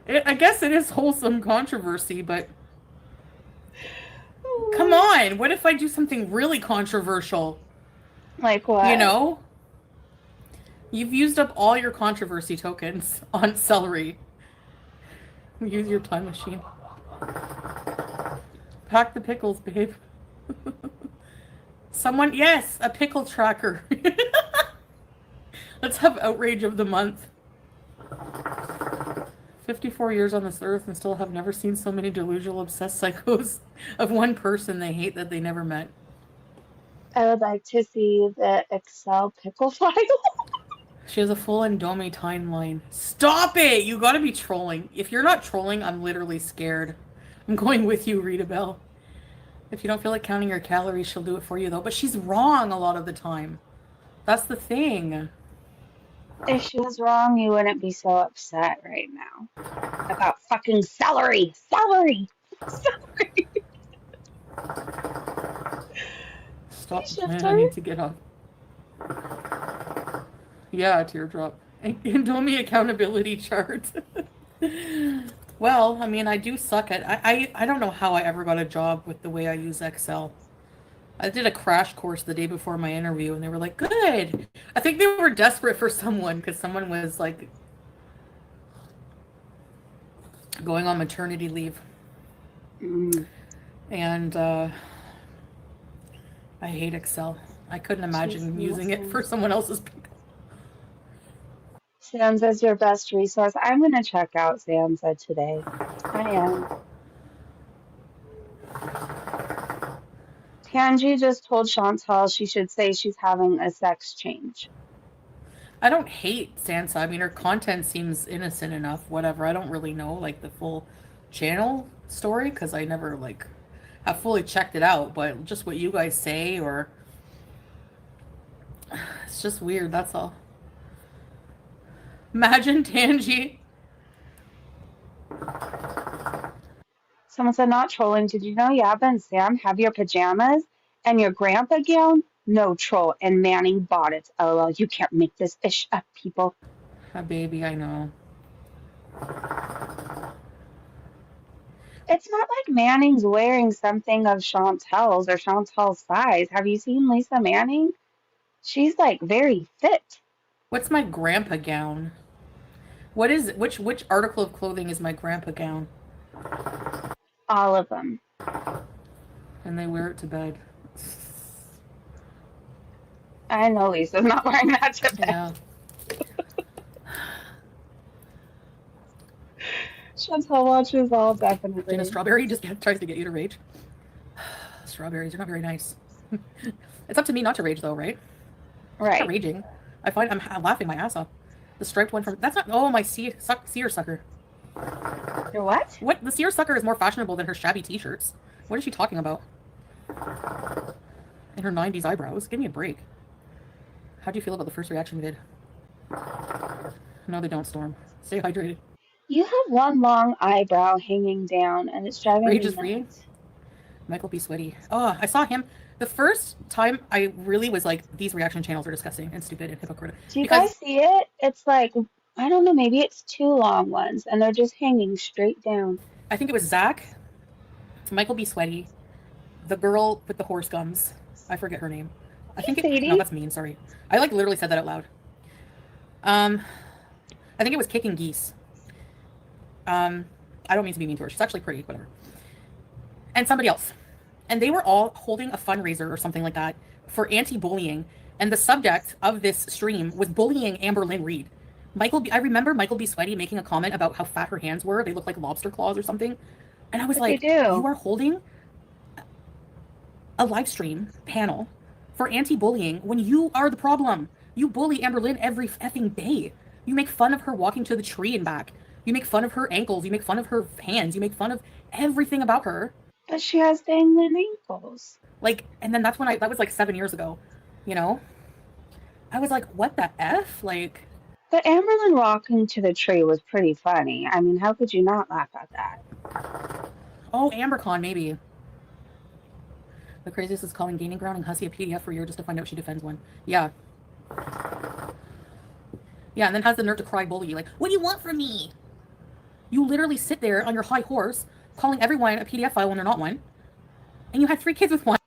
sorry. I guess it is wholesome controversy, but come on. What if I do something really controversial? Like what? You know? You've used up all your controversy tokens on celery. Use your time machine. Pack the pickles, babe. Yes, a pickle tracker. Let's have outrage of the month. 54 years on this earth and still have never seen so many delusional obsessed psychos of one person they hate that they never met. I would like to see the Excel pickle file. She has a full Indomie timeline. Stop it! You gotta be trolling. If you're not trolling, I'm literally scared. I'm going with you, Rita Bell. If you don't feel like counting your calories, she'll do it for you, though. But she's wrong a lot of the time. That's the thing. If she was wrong, you wouldn't be so upset right now. About fucking celery! Celery! Celery! Stop, Shift man. her? I need to get up. Yeah, teardrop. Indomie accountability chart. Well, I mean, I do suck at... I don't know how I ever got a job with the way I use Excel. I did a crash course the day before my interview, and they were like, good! I think they were desperate for someone, because someone was, like, going on maternity leave. And, I hate Excel. I couldn't imagine using it for someone else's people. Sansa's your best resource. I'm going to check out Sansa today. I am. Tanji just told Chantal she should say she's having a sex change. I don't hate Sansa. I mean, her content seems innocent enough, whatever. I don't really know, like, the full channel story, because I never, like, have fully checked it out, but just what you guys say, or... It's just weird, that's all. Imagine Tanji. Someone said, not trolling. Did you know Yaba and Sam have your pajamas and your grandpa gown? No troll. And Manning bought it. LOL. You can't make this ish up, people. Ah, baby, I know. It's not like Manning's wearing something of Chantel's or Chantel's size. Have you seen Lisa Manning? She's like very fit. What's my grandpa gown? Which article of clothing is my grandpa gown? All of them. And they wear it to bed. I know Lisa's not wearing that to bed. Yeah. Chantel watches all definitely. Gina Strawberry just tries to get you to rage. Strawberries are not very nice. It's up to me not to rage, though, right? Right. I'm not raging. I'm laughing my ass off. The striped one from... That's not... Oh, my seer sucker. Your what? What? The seer sucker is more fashionable than her shabby t-shirts. What is she talking about? And her 90s eyebrows. Give me a break. How do you feel about the first reaction vid? No, they don't, Storm. Stay hydrated. You have one long eyebrow hanging down, and it's driving Rage me is free. nuts. Michael B. Sweaty. Oh, I saw him. The first time I really was like, these reaction channels are disgusting and stupid and hypocritical. Do you guys see it? It's like, I don't know, maybe it's two long ones, and they're just hanging straight down. I think it was Zach, Michael B. Sweaty, the girl with the horse gums. I forget her name. I think Sadie? No, that's mean, sorry. I like literally said that out loud. I think it was Kicking Geese. I don't mean to be mean to her. She's actually pretty, whatever. And somebody else. And they were all holding a fundraiser or something like that for anti-bullying. And the subject of this stream was bullying Amber Lynn Reed. I remember Michael B. Sweaty making a comment about how fat her hands were. They looked like lobster claws or something. And I was But they like, do. you are holding a live stream panel for anti-bullying when you are the problem. You bully Amberlynn every effing day. You make fun of her walking to the tree and back. You make fun of her ankles. You make fun of her hands. You make fun of everything about her. But she has dangling ankles. Like, and then that's when that was like 7 years ago, you know? I was like, what the F? Like, But Amberlynn walking to the tree was pretty funny. I mean, how could you not laugh at that? oh, AmberCon, maybe. The craziest is calling Gaining Ground and Hussy a PDF for a year just to find out she defends one. Yeah. Yeah, and then has the nerve to cry bully you. Like, what do you want from me? You literally sit there on your high horse calling everyone a PDF file when they're not one. And you had 3 kids with one.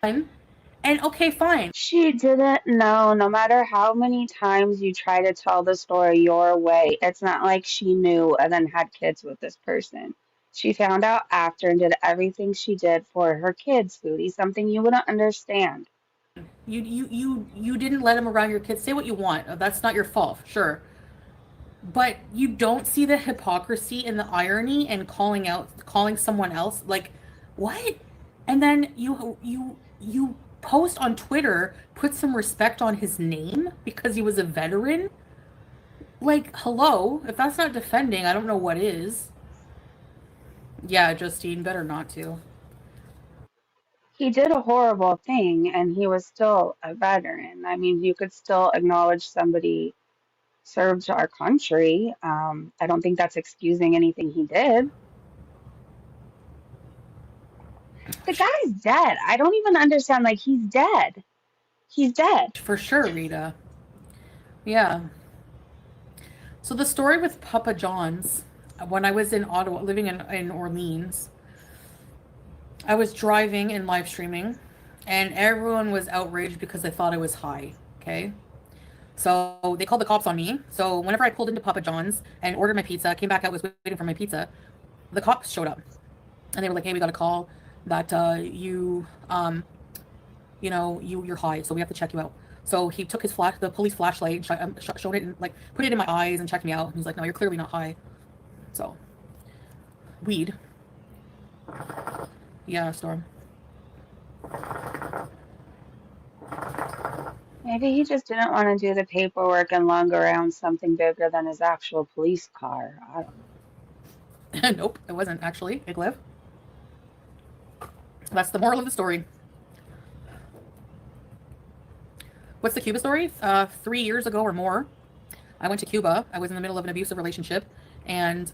And okay, fine. She didn't know, no matter how many times you try to tell the story your way, it's not like she knew and then had kids with this person. She found out after and did everything she did for her kids, Foodie, something you wouldn't understand. You didn't let him around your kids. Say what you want. That's not your fault, sure. But you don't see the hypocrisy and the irony and calling someone else like, what? And then you post on Twitter, put some respect on his name because he was a veteran. Like, hello, if that's not defending, I don't know what is. Yeah, Justine, better not to. He did a horrible thing and he was still a veteran. I mean, you could still acknowledge somebody served our country. I don't think that's excusing anything he did. The guy's dead. I don't even understand. Like, he's dead. He's dead. For sure, Rita. Yeah. So the story with Papa John's, when I was in Ottawa, living in Orleans, I was driving and live streaming, and everyone was outraged because they thought I was high, okay? So they called the cops on me. So whenever I pulled into Papa John's and ordered my pizza, came back, I was waiting for my pizza, the cops showed up. And they were like, hey, we got a call that you're high, so we have to check you out. So he took the police flashlight, and showed it, and like put it in my eyes and checked me out. And he's like, no, you're clearly not high. So, weed. Yeah, Storm. Maybe he just didn't want to do the paperwork and lug around something bigger than his actual police car. I don't know. Nope, it wasn't actually. Iglev. That's the moral of the story. What's the Cuba story? 3 years ago or more, I went to Cuba. I was in the middle of an abusive relationship, and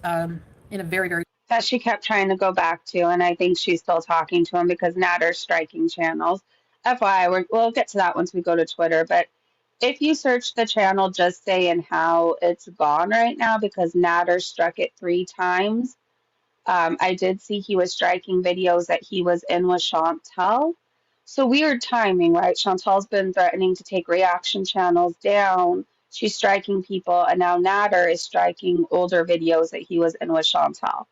in a very, very... That she kept trying to go back to, and I think she's still talking to him because Natter's striking channels. FYI, we'll get to that once we go to Twitter, but if you search the channel, just saying how it's gone right now because Natter struck it 3 times. I did see he was striking videos that he was in with Chantal. So weird timing, right? Chantal's been threatening to take reaction channels down. She's striking people, and now Natter is striking older videos that he was in with Chantal.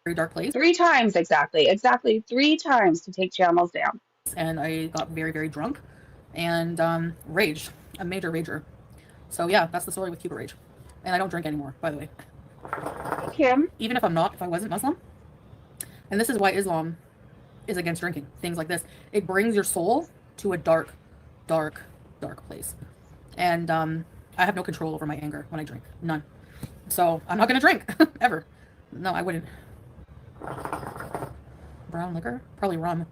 very dark place. 3 times exactly. Exactly 3 times to take channels down. And I got very, very drunk and raged. A major rager. So yeah, that's the story with Cuba Rage. And I don't drink anymore, by the way. Kim? Even if I wasn't Muslim. And this is why Islam is against drinking. Things like this. It brings your soul to a dark, dark, dark place. And I have no control over my anger when I drink. None. So I'm not going to drink. Ever. No, I wouldn't. Brown liquor? Probably rum.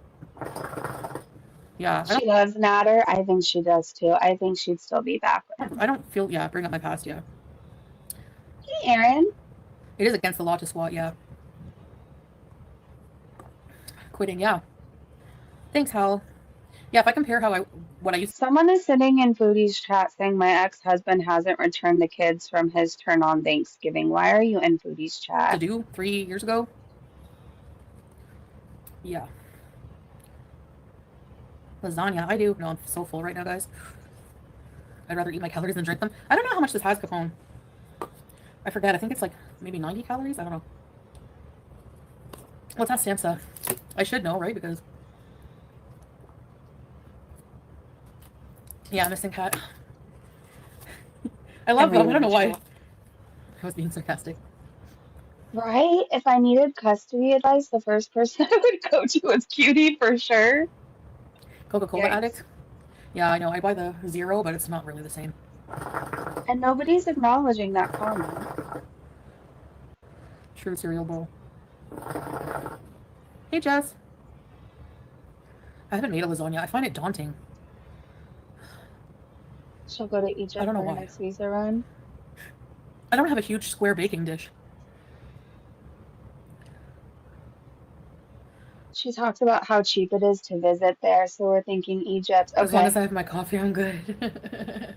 Yeah. She loves Natter. I think she does too. I think she'd still be back with him. I don't feel... Yeah, bring up my past, yeah. Hey, Aaron. It is against the law to swat, yeah. Quitting, yeah. Thanks, Hal. Yeah, if I compare what I used Someone is sitting in Foodie's chat saying my ex-husband hasn't returned the kids from his turn on Thanksgiving. Why are you in Foodie's to chat? do 3 years ago. Yeah. Lasagna, I do. No, I'm so full right now, guys. I'd rather eat my calories than drink them. I don't know how much this has, Capone. I forget. I think it's like maybe 90 calories. I don't know. What's that Samsa? I should know, right? Because... Yeah, missing cat. I love them. I don't know why. Rachel. I was being sarcastic. Right? If I needed custody advice, the first person I would go to was Cutie for sure. Coca-Cola Yikes. addict? Yeah, I know. I buy the zero, but it's not really the same. And nobody's acknowledging that comment. True cereal bowl. Hey, Jess. I haven't made a lasagna. I find it daunting. She'll go to I Egypt don't know for her why. next visa run. I don't have a huge square baking dish. She talks about how cheap it is to visit there, so we're thinking Egypt. As long Okay. as I have my coffee, I'm good.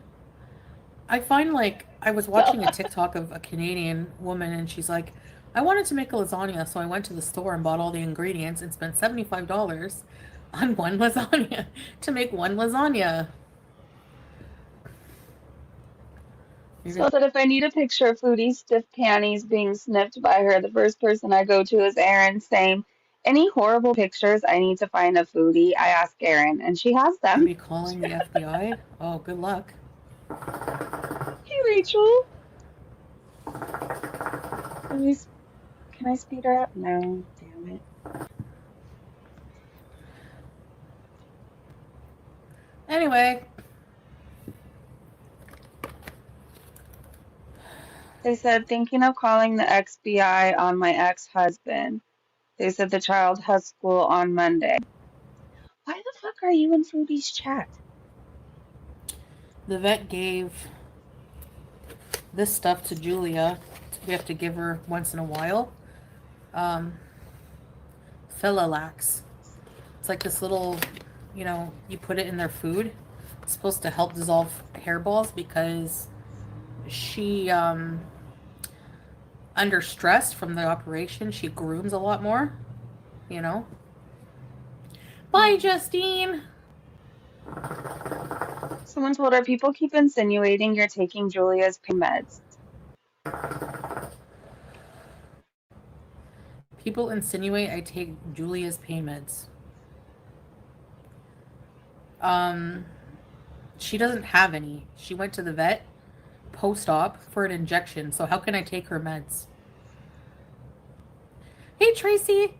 I find like I was watching a So, TikTok of a Canadian woman and she's like, I wanted to make a lasagna, so I went to the store and bought all the ingredients and spent $75 on one lasagna to make one lasagna. You're so gonna that if I need a picture of Foodie's stiff panties being sniffed by her, the first person I go to is Erin saying, any horrible pictures I need to find of Foodie, I ask Erin, and she has them. be calling the FBI? Oh, good luck. Hey, Rachel. Can I speed her up? No, damn it. Anyway, They said, thinking of calling the XBI on my ex-husband. They said the child has school on Monday. Why the fuck are you in Foodie's chat? the vet gave this stuff to Julia. We have to give her once in a while. Philalax. It's like this little, you put it in their food. It's supposed to help dissolve hairballs because she, under stress from the operation, she grooms a lot more, you know? Bye, Justine! Someone told her people keep insinuating you're taking Julia's pain meds. People insinuate I take Julia's pain meds. She doesn't have any. She went to the vet post-op for an injection, so how can I take her meds? Hey, Tracy!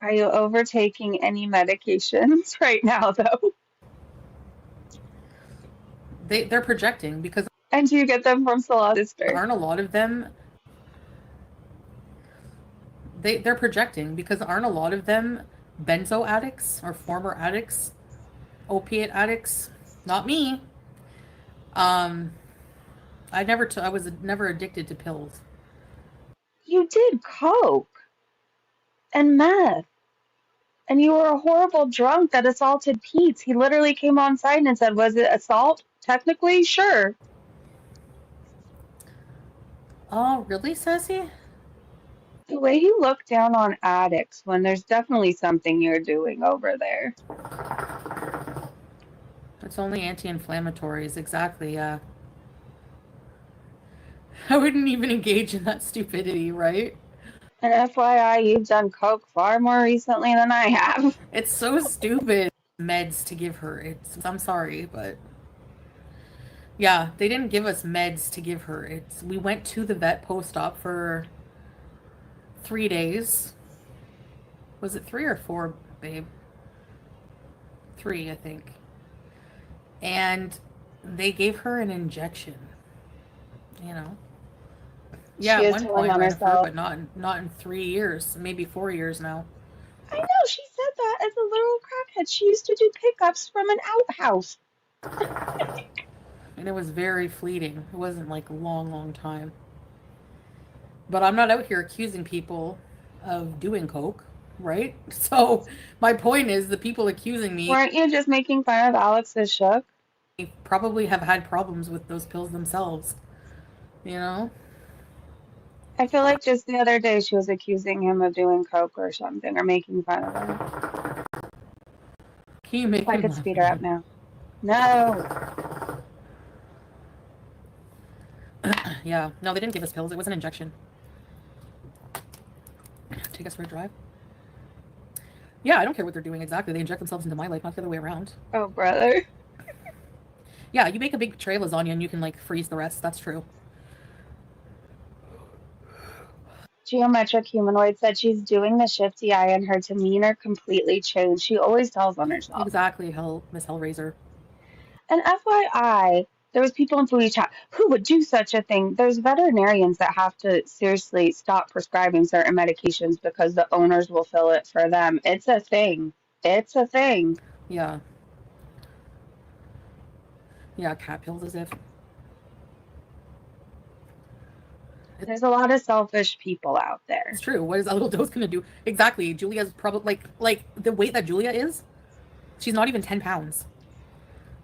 Are you overtaking any medications right now, though? They're projecting because And do you get them from Salah's sister? aren't a lot of them... They're projecting because aren't a lot of them benzo addicts or former addicts, opiate addicts? Not me. I was never addicted to pills. You did coke and meth. And you were a horrible drunk that assaulted Pete. He literally came on site and said, was it assault? Technically, sure. Oh, really, Sassy? The way you look down on addicts when there's definitely something you're doing over there. It's only anti-inflammatories, exactly, yeah. I wouldn't even engage in that stupidity, right? And FYI, you've done coke far more recently than I have. It's so stupid. Meds to give her. I'm sorry, but yeah, they didn't give us meds to give her. We went to the vet post-op for 3 days. Was it 3 or 4, babe? 3, I think. And they gave her an injection. Yeah, She at is one telling point, on Jennifer, herself. but not in 3 years, maybe 4 years now. I know, she said that as a little crackhead. She used to do pickups from an outhouse. And it was very fleeting. It wasn't like a long, long time. But I'm not out here accusing people of doing coke, right? So my point is the people accusing me Weren't you just making fun of Alex's shook? probably have had problems with those pills themselves, you know? I feel like just the other day she was accusing him of doing coke or something, or making fun of him. Can you make If I him could laugh speed her up again? now. No. Yeah. No, they didn't give us pills. It was an injection. Take us for a drive? Yeah, I don't care what they're doing exactly. They inject themselves into my life, not the other way around. Oh, brother. Yeah, you make a big tray of lasagna and you can like freeze the rest. That's true. Geometric Humanoid said she's doing the shifty eye and her demeanor completely changed. She always tells on herself. Exactly, Miss Hellraiser. And FYI, there was people in Foodie chat who would do such a thing. There's veterinarians that have to seriously stop prescribing certain medications because the owners will fill it for them. It's a thing. It's a thing. Yeah. Yeah, cat pills as if. There's a lot of selfish people out there. It's true. What is a little dose gonna do? Exactly. Julia's probably like the weight that Julia is, she's not even 10 pounds.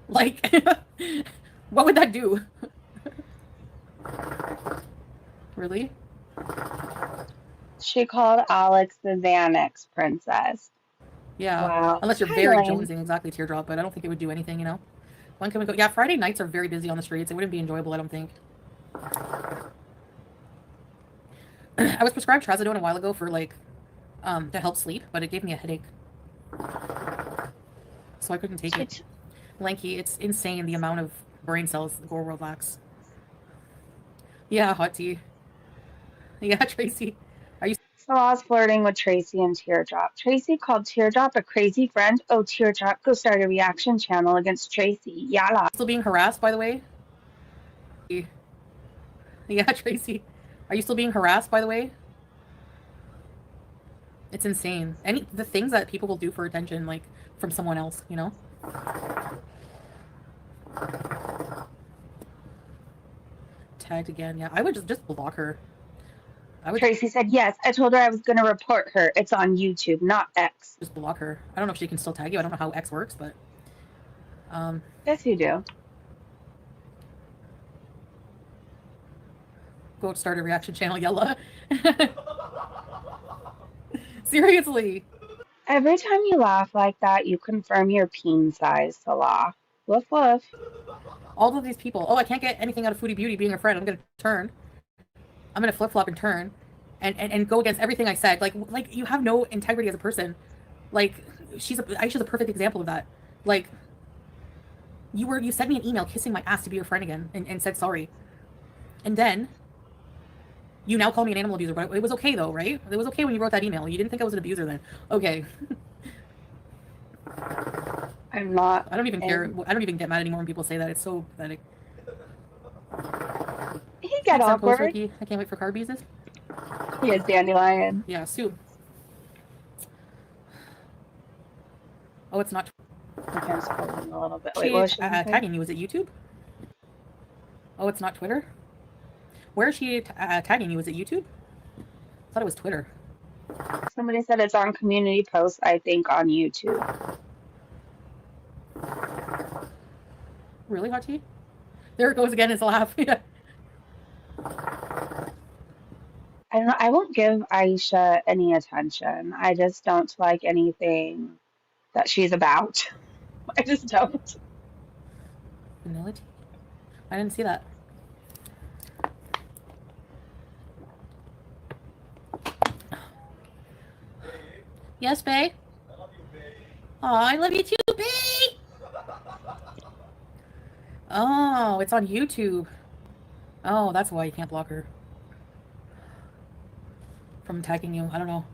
Like, what would that do? Really? She called Alex the Xanax princess. Yeah. Wow. Unless you're Hi, very Elaine. jonesing, exactly, teardrop, but I don't think it would do anything, you know? When can we go? Yeah, Friday nights are very busy on the streets. It wouldn't be enjoyable, I don't think. I was prescribed trazodone a while ago for like to help sleep, but it gave me a headache, so I couldn't take it. Lanky, it's insane the amount of brain cells the Gorlworld lacks. Yeah, hot tea. Yeah, Tracy. Are you Salah's flirting with Tracy and Teardrop. Tracy called Teardrop a crazy friend. Oh, Teardrop, go start a reaction channel against Tracy. Yala. still being harassed, by the way? Yeah, Tracy. Are you still being harassed, by the way? It's insane. The things that people will do for attention, like, from someone else, you know? Tagged again, yeah. I would just block her. Tracy said, yes, I told her I was going to report her. It's on YouTube, not X. Just block her. I don't know if she can still tag you. I don't know how X works, but... Yes, you do. Go start a reaction channel, Yella. Seriously. Every time you laugh like that, you confirm your peen size, Salah. Woof woof. All of these people. Oh, I can't get anything out of Foodie Beauty being a friend. I'm going to turn. I'm going to flip-flop and turn. And go against everything I said. Like you have no integrity as a person. Like, Aisha's a perfect example of that. Like, you sent me an email kissing my ass to be your friend again and said sorry. And then you now call me an animal abuser, but it was okay though, right? It was okay when you wrote that email. You didn't think I was an abuser then. Okay. I'm not. I don't even care. I don't even get mad anymore when people say that. It's so pathetic. He got awkward. Ricky. I can't wait for Carbee's. He is Dandelion. Yeah, Sue. Oh, it's not. Okay, I'm scrolling a little bit. Wait, She, what was she gonna say? tagging you. Is it YouTube? Oh, it's not Twitter? Where is she tagging you? Is it YouTube? I thought it was Twitter. Somebody said it's on community posts, I think, on YouTube. Really, Hot Tea? There it goes again. It's a laugh. Yeah. I don't know. I won't give Aisha any attention. I just don't like anything that she's about. I just don't. Vanilla tea? I didn't see that. Yes, Bae? Oh, I love you too, Bae! Oh, it's on YouTube. Oh, that's why you can't block her from tagging you. I don't know.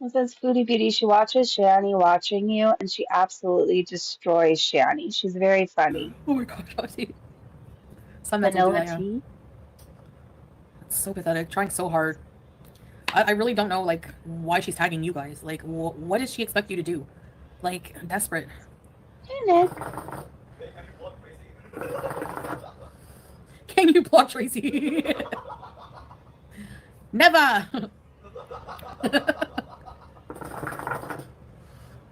It says Foodie Beauty. She watches Shani watching you, and she absolutely destroys Shani. She's very funny. Oh my gosh, Hottie. Some men do Vanilla that, yeah. tea. It's so pathetic. Trying so hard. I really don't know, like, why she's tagging you guys. Like, what does she expect you to do? Like, desperate. Hey, Nick. Can you block Tracy? Never!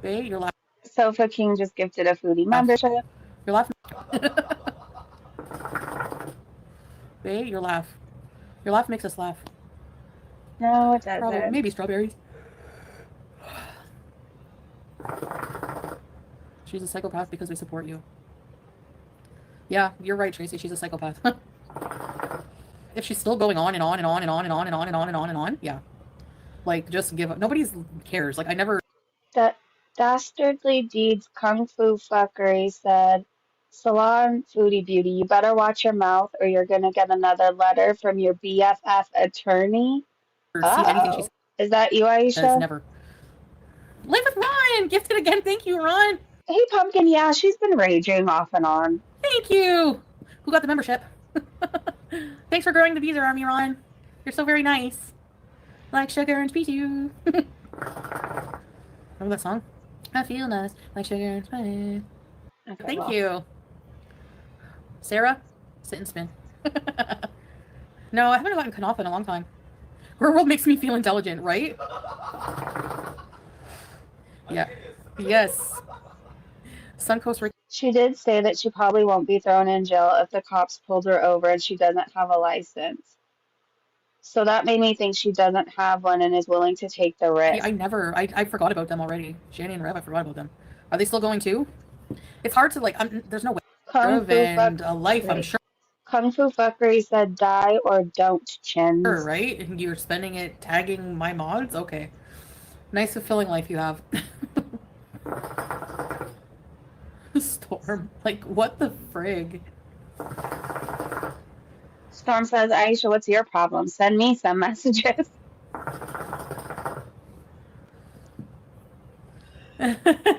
Babe, you're laughing. Sofa King just gifted a Foodie membership. You're laughing. Babe, your laugh. Your laugh makes us laugh. No, it Probably, doesn't. maybe strawberries. She's a psychopath because they support you. Yeah, you're right, Tracy. She's a psychopath. If she's still going on and on and on and on and on and on and on and on and on, yeah. Like, just give up. Nobody cares. Like, I never... That Dastardly Deeds Kung Fu Fuckery said, Salah and Foodie Beauty, you better watch your mouth or you're gonna get another letter from your BFF attorney. Or see anything she Uh-oh. Is that you, says. Aisha? Never. Live with Ron! Gifted again. Thank you, Ron. Hey, Pumpkin, yeah, she's been raging off and on. Thank you. Who got the membership? Thanks for growing the Beezer Army, Ron. You're so very nice. Like sugar and spice you. Remember that song? I feel nice, like sugar and spice. Okay, Thank well. you. Sarah, sit and spin. No, I haven't gotten Kanoff in a long time. Gorlworld makes me feel intelligent, right? Yeah. Yes. Suncoast. She did say that she probably won't be thrown in jail if the cops pulled her over and she doesn't have a license. So that made me think she doesn't have one and is willing to take the risk. I forgot about them already. Shanny and Rev, I forgot about them. Are they still going too? It's hard to, like, there's no way. Kung Fu And a life, I'm sure. Kung Fu Fuckery said die or don't, Chins. Sure, right? And you're spending it tagging my mods? Okay. Nice fulfilling life you have. Storm. Like, what the frig? Storm says, Aisha, what's your problem? Send me some messages.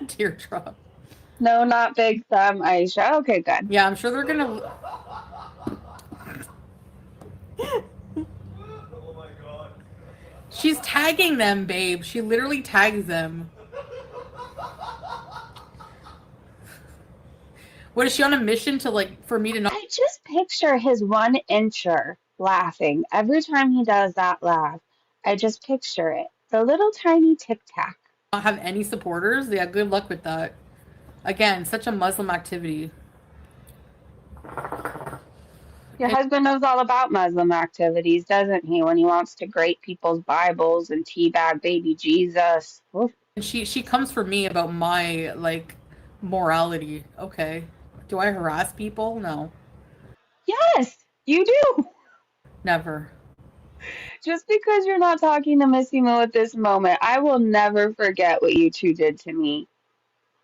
Teardrop. No, not big thumb, Aisha. Okay, good. Yeah, I'm sure they're gonna... Oh my god. She's tagging them, babe. She literally tags them. What, is she on a mission to, like, for me to not I just picture his 1-incher laughing. Every time he does that laugh, I just picture it. The little tiny tic-tac. have any supporters? Yeah, good luck with that. Again, such a Muslim activity. Your husband knows all about Muslim activities, doesn't he? When he wants to grate people's Bibles and teabag baby Jesus. Oof. And she comes for me about my, like, morality. Okay. Do I harass people? No. Yes, you do. Never. Just because you're not talking to Missy Moo at this moment, I will never forget what you two did to me,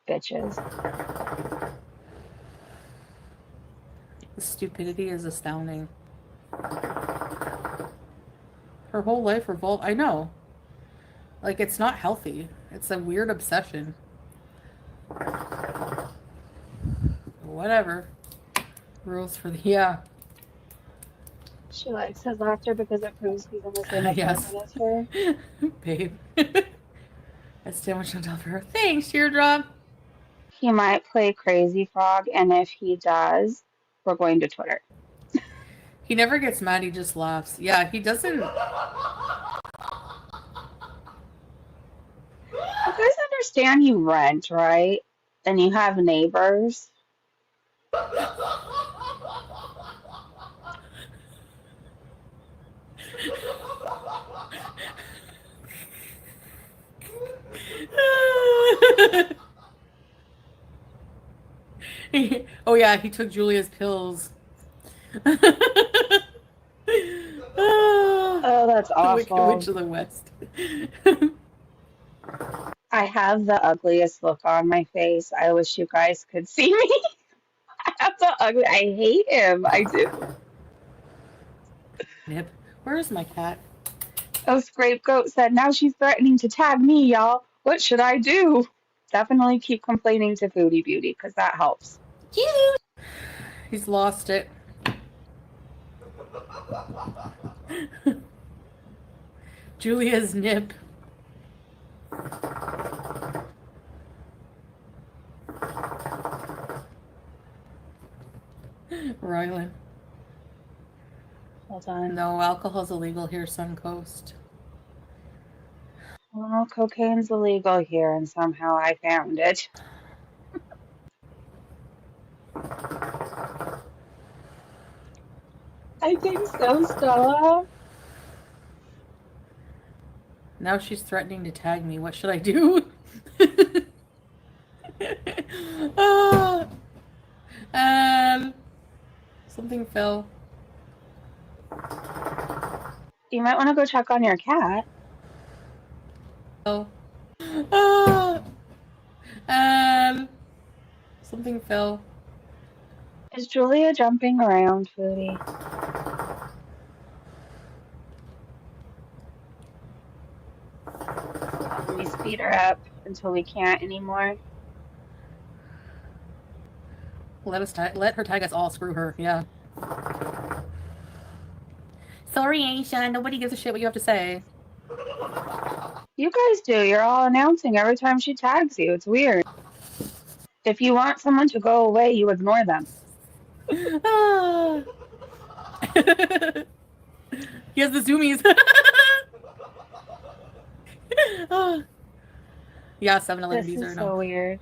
bitches. The stupidity is astounding. Her whole life revolved. I know. Like, it's not healthy. It's a weird obsession. Whatever. Rules for the... Yeah. She likes his laughter because it proves he's in the same Yes. apartment as her. Babe. That's too much on top of her. Thanks, Teardrop. He might play Crazy Frog, and if he does, we're going to Twitter. He never gets mad, he just laughs. Yeah, he doesn't... You guys understand you rent, right? And you have neighbors. Oh yeah, he took Julia's pills. Oh, that's The Wicked awful. Witch of the West. I have the ugliest look on my face. I wish you guys could see me. I have the ugly. I hate him. I do. Nip, where's my cat? Oh, Scapegoat said, now she's threatening to tag me, y'all. What should I do? Definitely keep complaining to Foodie Beauty, because that helps. He's lost it. Julia's Nip. Rylan. Hold on. No, alcohol's illegal here, Suncoast. Well, cocaine's illegal here, and somehow I found it. I think so, Stella. Now she's threatening to tag me. What should I do? Oh, something fell. You might want to go check on your cat. Oh. Something fell. Is Julia jumping around, Foodie? Let me speed her up until we can't anymore. Let her tag us all. Screw her. Yeah. Sorry, Aisha. Nobody gives a shit what you have to say. You guys do. You're all announcing every time she tags you. It's weird. If you want someone to go away, you ignore them. Ah. He has the zoomies. Ah. Yeah, 7-Eleven This Beezer. is No, so weird.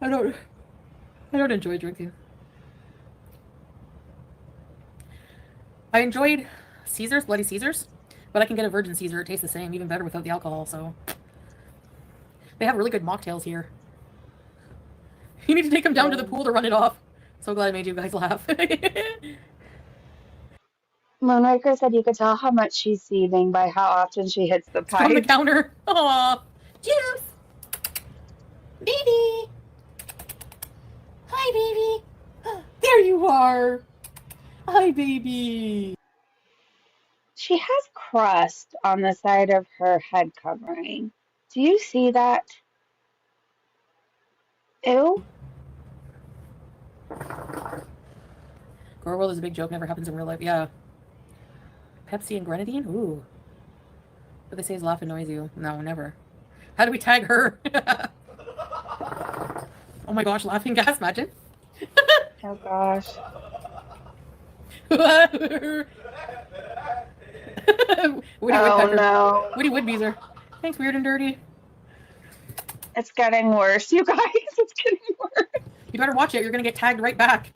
I don't enjoy drinking. I enjoyed Caesars, Bloody Caesars, but I can get a Virgin Caesar. It tastes the same, even better without the alcohol. So they have really good mocktails here. You need to take them down to the pool to run it off. So glad I made you guys laugh. Moonraker said you could tell how much she's seething by how often she hits the From the pipe. counter. Aw. Juice! Baby! Hi, baby! There you are. Hi, baby. She has crust on the side of her head covering. Do you see that? Ew. Gorlworld is a big joke. Never happens in real life. Yeah. Pepsi and grenadine? Ooh. What they say is laugh annoys you. No, never. How do we tag her? Oh my gosh, laughing gas, imagine. Oh gosh. Woody Oh Woodpecker. no. Woody Woodbeezer. Thanks, weird and dirty. It's getting worse, you guys. It's getting worse. You better watch it. You're gonna get tagged right back.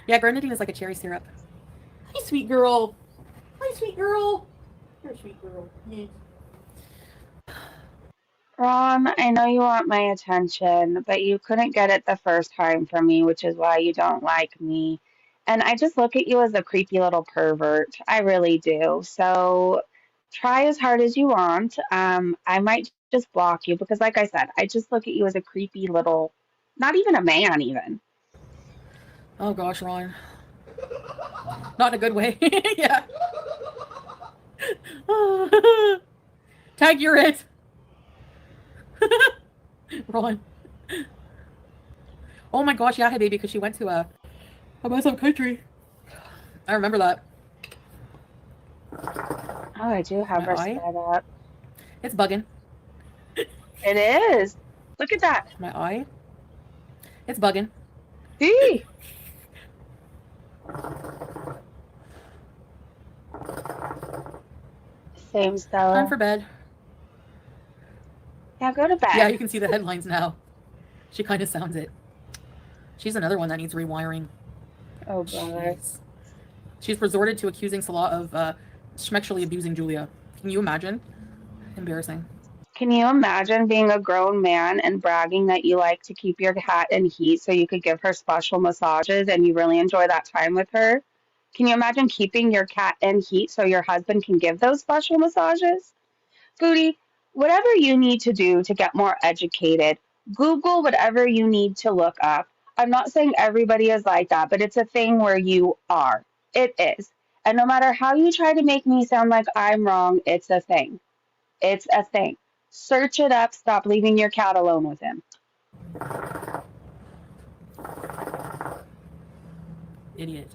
Yeah, grenadine is like a cherry syrup. Hi, sweet girl. Hi, sweet girl. You're a sweet girl. Yeah. Ron, I know you want my attention, but you couldn't get it the first time from me, which is why you don't like me. And I just look at you as a creepy little pervert. I really do. So try as hard as you want. I might just block you because, like I said, I just look at you as a creepy little, not even a man, even. Oh gosh, Ron. Not in a good way. Yeah. Tag, you're it. Ron. Oh my gosh, yeah, hey baby, because she went to a Muslim country. I remember that. Oh, I do have her eye? set up. It's bugging. It is. Look at that. My eye? It's bugging. See? Same, Stella. Time for bed. Yeah, go to bed. Yeah, you can see the headlines now. She kind of sounds it. She's another one that needs rewiring. Oh, brother. Jeez. She's resorted to accusing Salah of sexually abusing Julia. Can you imagine? Embarrassing. Can you imagine being a grown man and bragging that you like to keep your cat in heat so you could give her special massages and you really enjoy that time with her? Can you imagine keeping your cat in heat so your husband can give those special massages? Foodie, whatever you need to do to get more educated, Google whatever you need to look up. I'm not saying everybody is like that, but it's a thing where you are. It is. And no matter how you try to make me sound like I'm wrong, it's a thing. It's a thing. Search it up. Stop leaving your cat alone with him. Idiot.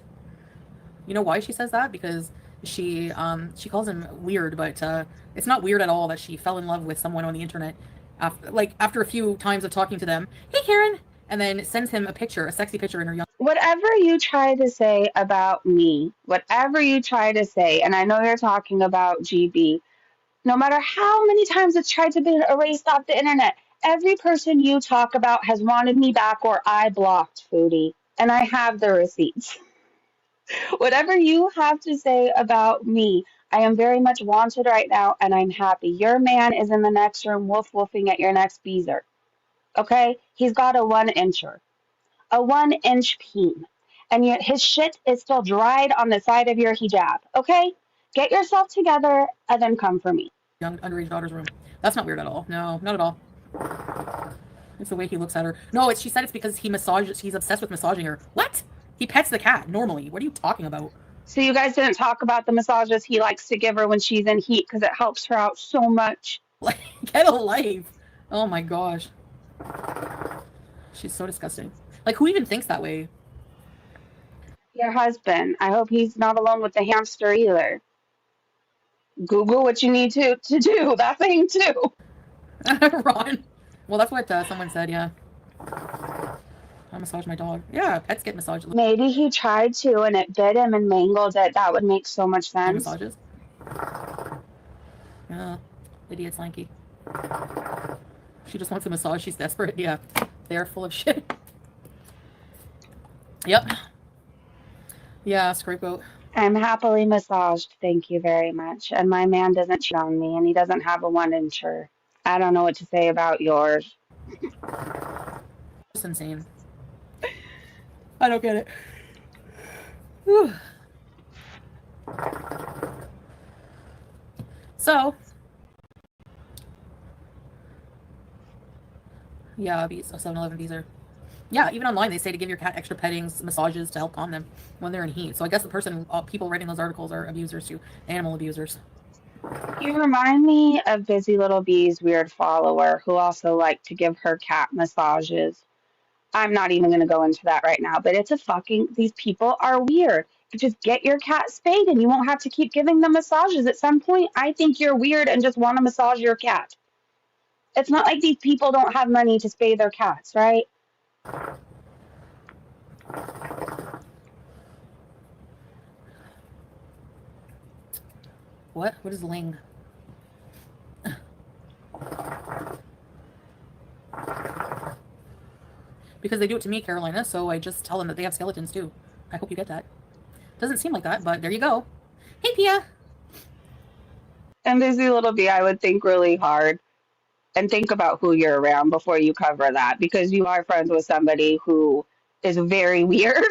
You know why she says that? Because she calls him weird, but it's not weird at all that she fell in love with someone on the internet after a few times of talking to them. Hey, Karen, and then sends him a sexy picture in her young. Whatever you try to say about me, whatever you try to say, and I know you're talking about GB, no matter how many times it's tried to be erased off the internet, every person you talk about has wanted me back or I blocked Foodie, and I have the receipts. Whatever you have to say about me, I am very much wanted right now, and I'm happy. Your man is in the next room wolfing at your next beezer. Okay? He's got a 1-incher, a 1-inch peen, and his shit is still dried on the side of your hijab. Okay? Get yourself together and then come for me. Young underage daughter's room. That's not weird at all. No, not at all. It's the way he looks at her. No, she said it's because he's obsessed with massaging her. What? He pets the cat normally. What are you talking about? So you guys didn't talk about the massages he likes to give her when she's in heat because it helps her out so much. Like, get a life. Oh my gosh. She's so disgusting. Like, who even thinks that way? Your husband. I hope he's not alone with the hamster either. Google what you need to do that thing too. Ron. Well, that's what someone said, yeah. I massage my dog. Yeah, pets get massaged. Maybe he tried to and it bit him and mangled it. That would make so much sense. Massages? Yeah. Idiot's lanky. She just wants a massage. She's desperate. Yeah. They're full of shit. Yep. Yeah, scapegoat. I'm happily massaged. Thank you very much. And my man doesn't cheat on me and he doesn't have a 1-incher. I don't know what to say about yours. It's insane. I don't get it. Whew. So, yeah, bees. 7-Eleven bees are. Yeah, even online they say to give your cat extra pettings, massages to help calm them when they're in heat. So I guess the people writing those articles are abusers too, animal abusers. You remind me of Busy Little Bee's weird follower who also liked to give her cat massages. I'm not even going to go into that right now, but these people are weird. Just get your cat spayed and you won't have to keep giving them massages. At some point, I think you're weird and just want to massage your cat. It's not like these people don't have money to spay their cats, right? What? What is ling? Because they do it to me, Carolina, so I just tell them that they have skeletons too. I hope you get that. Doesn't seem like that, but there you go. Hey, Pia! And Busy Little Bee, I would think really hard and think about who you're around before you cover that because you are friends with somebody who is very weird.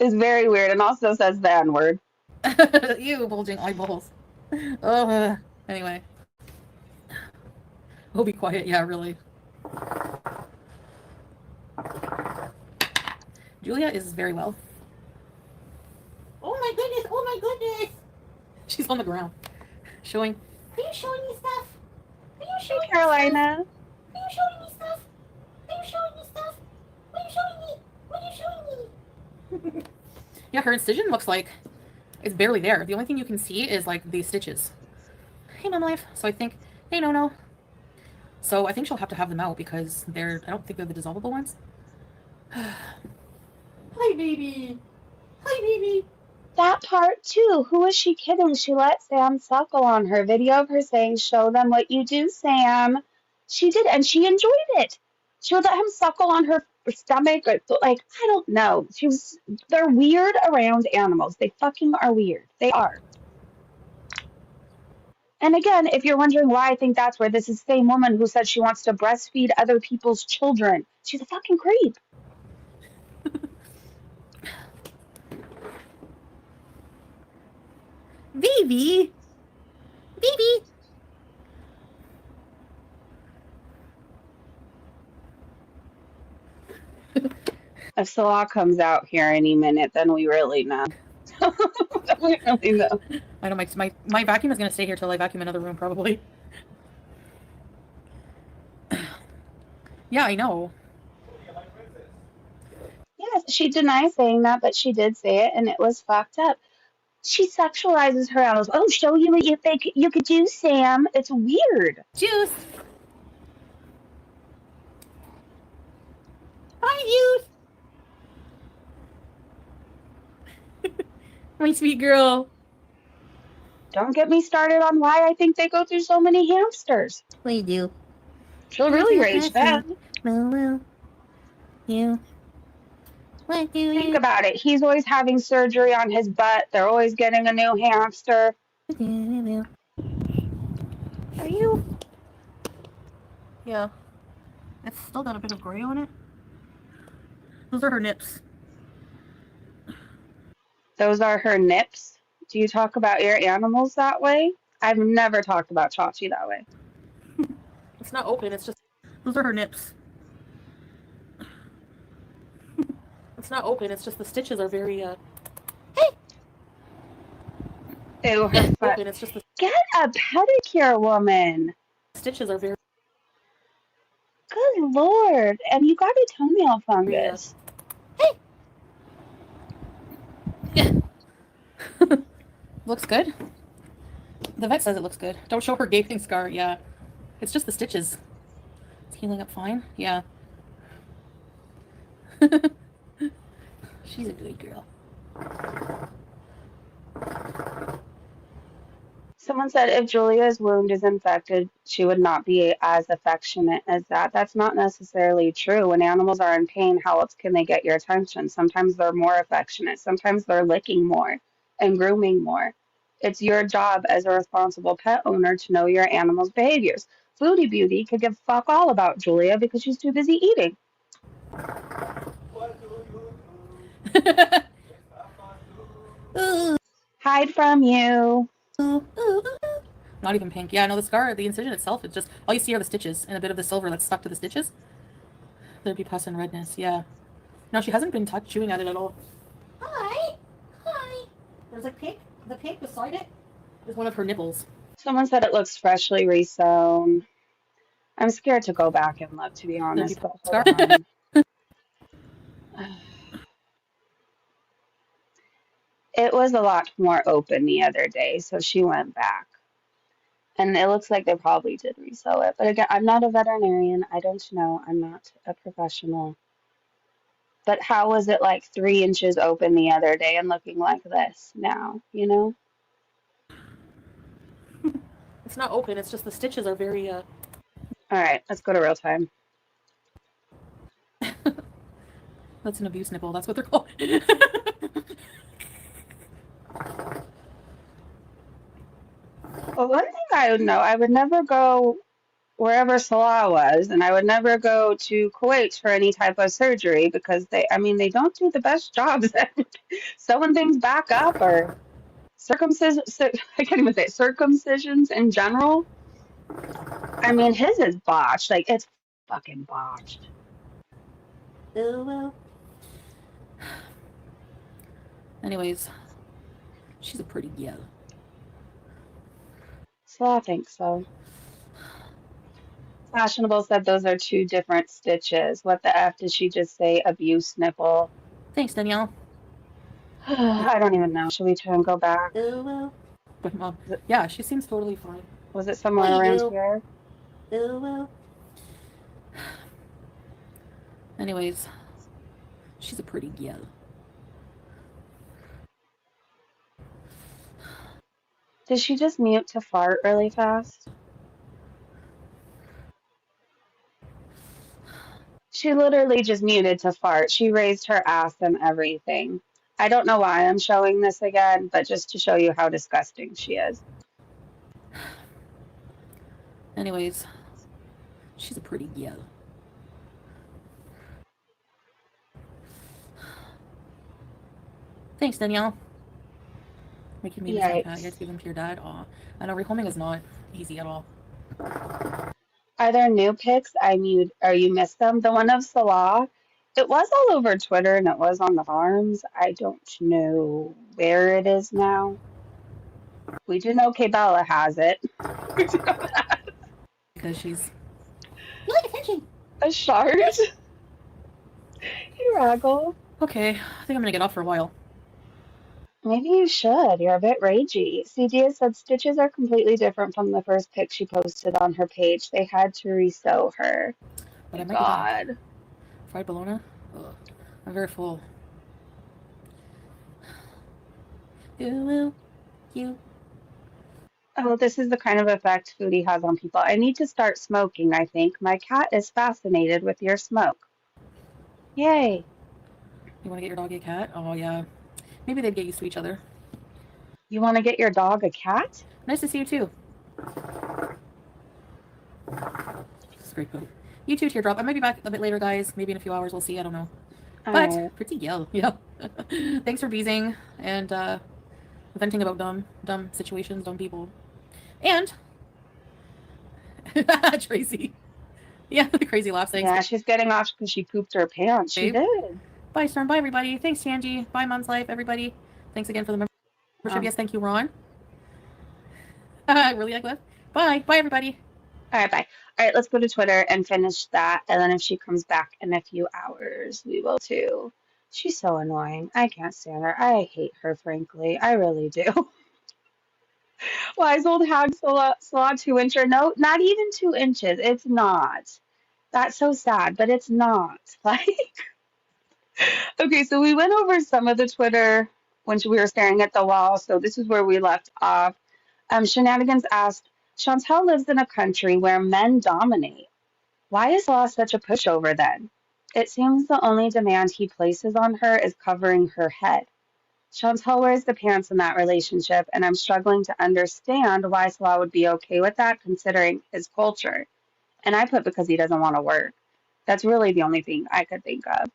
Is very weird and also says the N-word. Ew, bulging eyeballs. Anyway. We'll be quiet, yeah, really. Julia is very well. Oh my goodness, oh my goodness. She's on the ground. Showing. Are you showing me stuff? Are you showing me Carolina. stuff? Are you showing me stuff? Are you showing me stuff? What are you showing me? What are you showing me? Yeah, her incision looks like it's barely there. The only thing you can see is like these stitches. Hey, Mom Life. So I think, hey, no. So I think she'll have to have them out because I don't think they're the dissolvable ones. Hi, baby. Hi, baby. That part too. Who is she kidding? She let Sam suckle on her. Video of her saying, "Show them what you do, Sam." She did, and she enjoyed it. She would let him suckle on her stomach, or like I don't know. They're weird around animals. They fucking are weird. They are. And again, if you're wondering why I think that's where this is the same woman who said she wants to breastfeed other people's children. She's a fucking creep. Baby! Baby! If Salah comes out here any minute, then we really know. We really know. I know my vacuum is going to stay here till I vacuum another room, probably. Yeah, I know. Yes, she denies saying that, but she did say it, and it was fucked up. She sexualizes her animals. Oh, show you what you could do, Sam. It's weird. Juice! Hi, Juice. My sweet girl. Don't get me started on why I think they go through so many hamsters. What do you do? She'll really rage that. Moo. You. What do Think you about it. He's always having surgery on his butt. They're always getting a new hamster. do? Are you? Yeah. It's still got a bit of gray on it. Those are her nips. Those are her nips. Do you talk about your animals that way? I've never talked about Chachi that way. It's not open, it's just... Those are her nips. It's not open, it's just the stitches are very, Ew, her foot. open, it's just the Get a pedicure, woman. stitches are very, Good Lord. And you got a toenail fungus. looks good. The vet says it looks good. Don't show her gaping scar, yeah. It's just the stitches. It's healing up fine, yeah. She's a good girl. Someone said if Julia's wound is infected, she would not be as affectionate as that. That's not necessarily true. When animals are in pain, how else can they get your attention? Sometimes they're more affectionate. Sometimes they're licking more and grooming more. It's your job as a responsible pet owner to know your animal's behaviors. Foodie Beauty could give fuck all about Julia because she's too busy eating. Hide from you. Not even pink. Yeah, no, the scar, the incision itself, it's just, all you see are the stitches and a bit of the silver that's stuck to the stitches. There'd be pus and redness, yeah. No, she hasn't been chewing at it at all. Hi. Hi. There's a pink, the pink beside it is one of her nipples. Someone said it looks freshly resewn. I'm scared to go back and look, to be honest, but hold on. It was a lot more open the other day, so she went back. And it looks like they probably did resew it. But again, I'm not a veterinarian. I don't know. I'm not a professional. But how was it like 3 inches open the other day and looking like this now, you know? It's not open, it's just the stitches are very, All right, let's go to real time. That's an abuse nipple, that's what they're called. Well, one thing I would know, I would never go wherever Salah was, and I would never go to Kuwait for any type of surgery because they don't do the best jobs at sewing things back up or circumcisions in general. I mean, his is botched. Like, it's fucking botched. Oh, well. Anyways, she's a pretty gal. Salah thinks so. Fashionable said those are two different stitches. What the F did she just say? Abuse nipple. Thanks, Danielle. I don't even know. Should we try and go back? Oh, well. But, yeah, she seems totally fine. Was it somewhere around here? Oh, well. Anyways, she's a pretty gal. Did she just mute to fart really fast? She literally just muted to fart. She raised her ass and everything. I don't know why I'm showing this again, but just to show you how disgusting she is. Anyways, she's a pretty gal. Thanks, Danielle. Making me decide that. You had to give them to your dad. Aw. I know rehoming is not easy at all. Are there new pics? Or you missed them? The one of Salah, it was all over Twitter and it was on the farms. I don't know where it is now. We do know Bella has it. We do know that. Because she's... You like attention. A shard? Hey, Raggle. Okay, I think I'm gonna get off for a while. Maybe you should. You're a bit ragey. Cedia said stitches are completely different from the first pic she posted on her page. They had to resew her. But I might God. be fried bologna? Ugh. I'm very full. You. Oh, this is the kind of effect Foodie has on people. I need to start smoking, I think. My cat is fascinated with your smoke. Yay. You want to get your dog a cat? Oh, yeah. Maybe they'd get used to each other. You want to get your dog a cat? Nice to see you, too. It's great poop. You too, Teardrop. I might be back a bit later, guys. Maybe in a few hours. We'll see. I don't know. But pretty yell. Yeah. Thanks for beezing and venting about dumb situations, dumb people. And Tracy. Yeah, the crazy laugh. Thanks. Yeah, she's getting off because she pooped her pants. She did. Bye, Storm. Bye, everybody. Thanks, Shanji. Bye, Mom's Life, everybody. Thanks again for the membership. Yes, thank you, Ron. Really, like that? Bye. Bye, everybody. All right, bye. All right, let's go to Twitter and finish that. And then if she comes back in a few hours, we will too. She's so annoying. I can't stand her. I hate her, frankly. I really do. Wise old hag Salah 2 incher. No, not even 2 inches. It's not. That's so sad, but it's not. Like, okay, so we went over some of the Twitter when we were staring at the wall. So this is where we left off. Shenanigans asked, Chantel lives in a country where men dominate. Why is Salah such a pushover then? It seems the only demand he places on her is covering her head. Chantel wears the pants in that relationship, and I'm struggling to understand why Salah would be okay with that considering his culture. And I put because he doesn't want to work. That's really the only thing I could think of.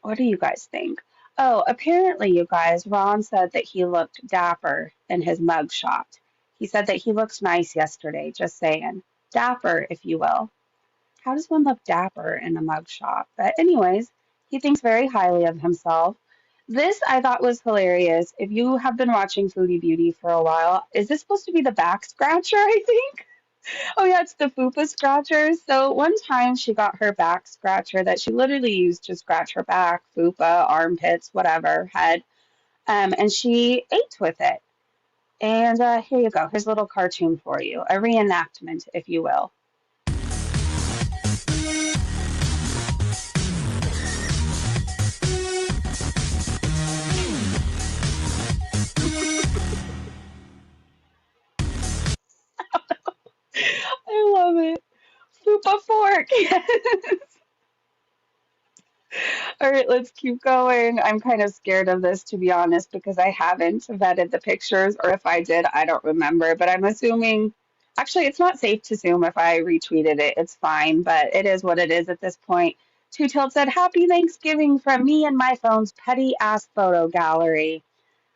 What do you guys think? Oh, apparently, you guys, Ron said that he looked dapper in his mug shot. He said that he looked nice yesterday, just saying. Dapper, if you will. How does one look dapper in a mug shot? But anyways, he thinks very highly of himself. This I thought was hilarious. If you have been watching Foodie Beauty for a while, is this supposed to be the back scratcher, I think? Oh yeah, it's the fupa scratcher. So one time she got her back scratcher that she literally used to scratch her back, fupa, armpits, whatever, head, and she ate with it. And here you go. Here's a little cartoon for you, a reenactment, if you will. I love it. Fupa fork. All right, let's keep going. I'm kind of scared of this, to be honest, because I haven't vetted the pictures, or if I did, I don't remember. But I'm assuming, actually, it's not safe to assume if I retweeted it. It's fine, but it is what it is at this point. Two Tilt said, Happy Thanksgiving from me and my phone's petty ass photo gallery.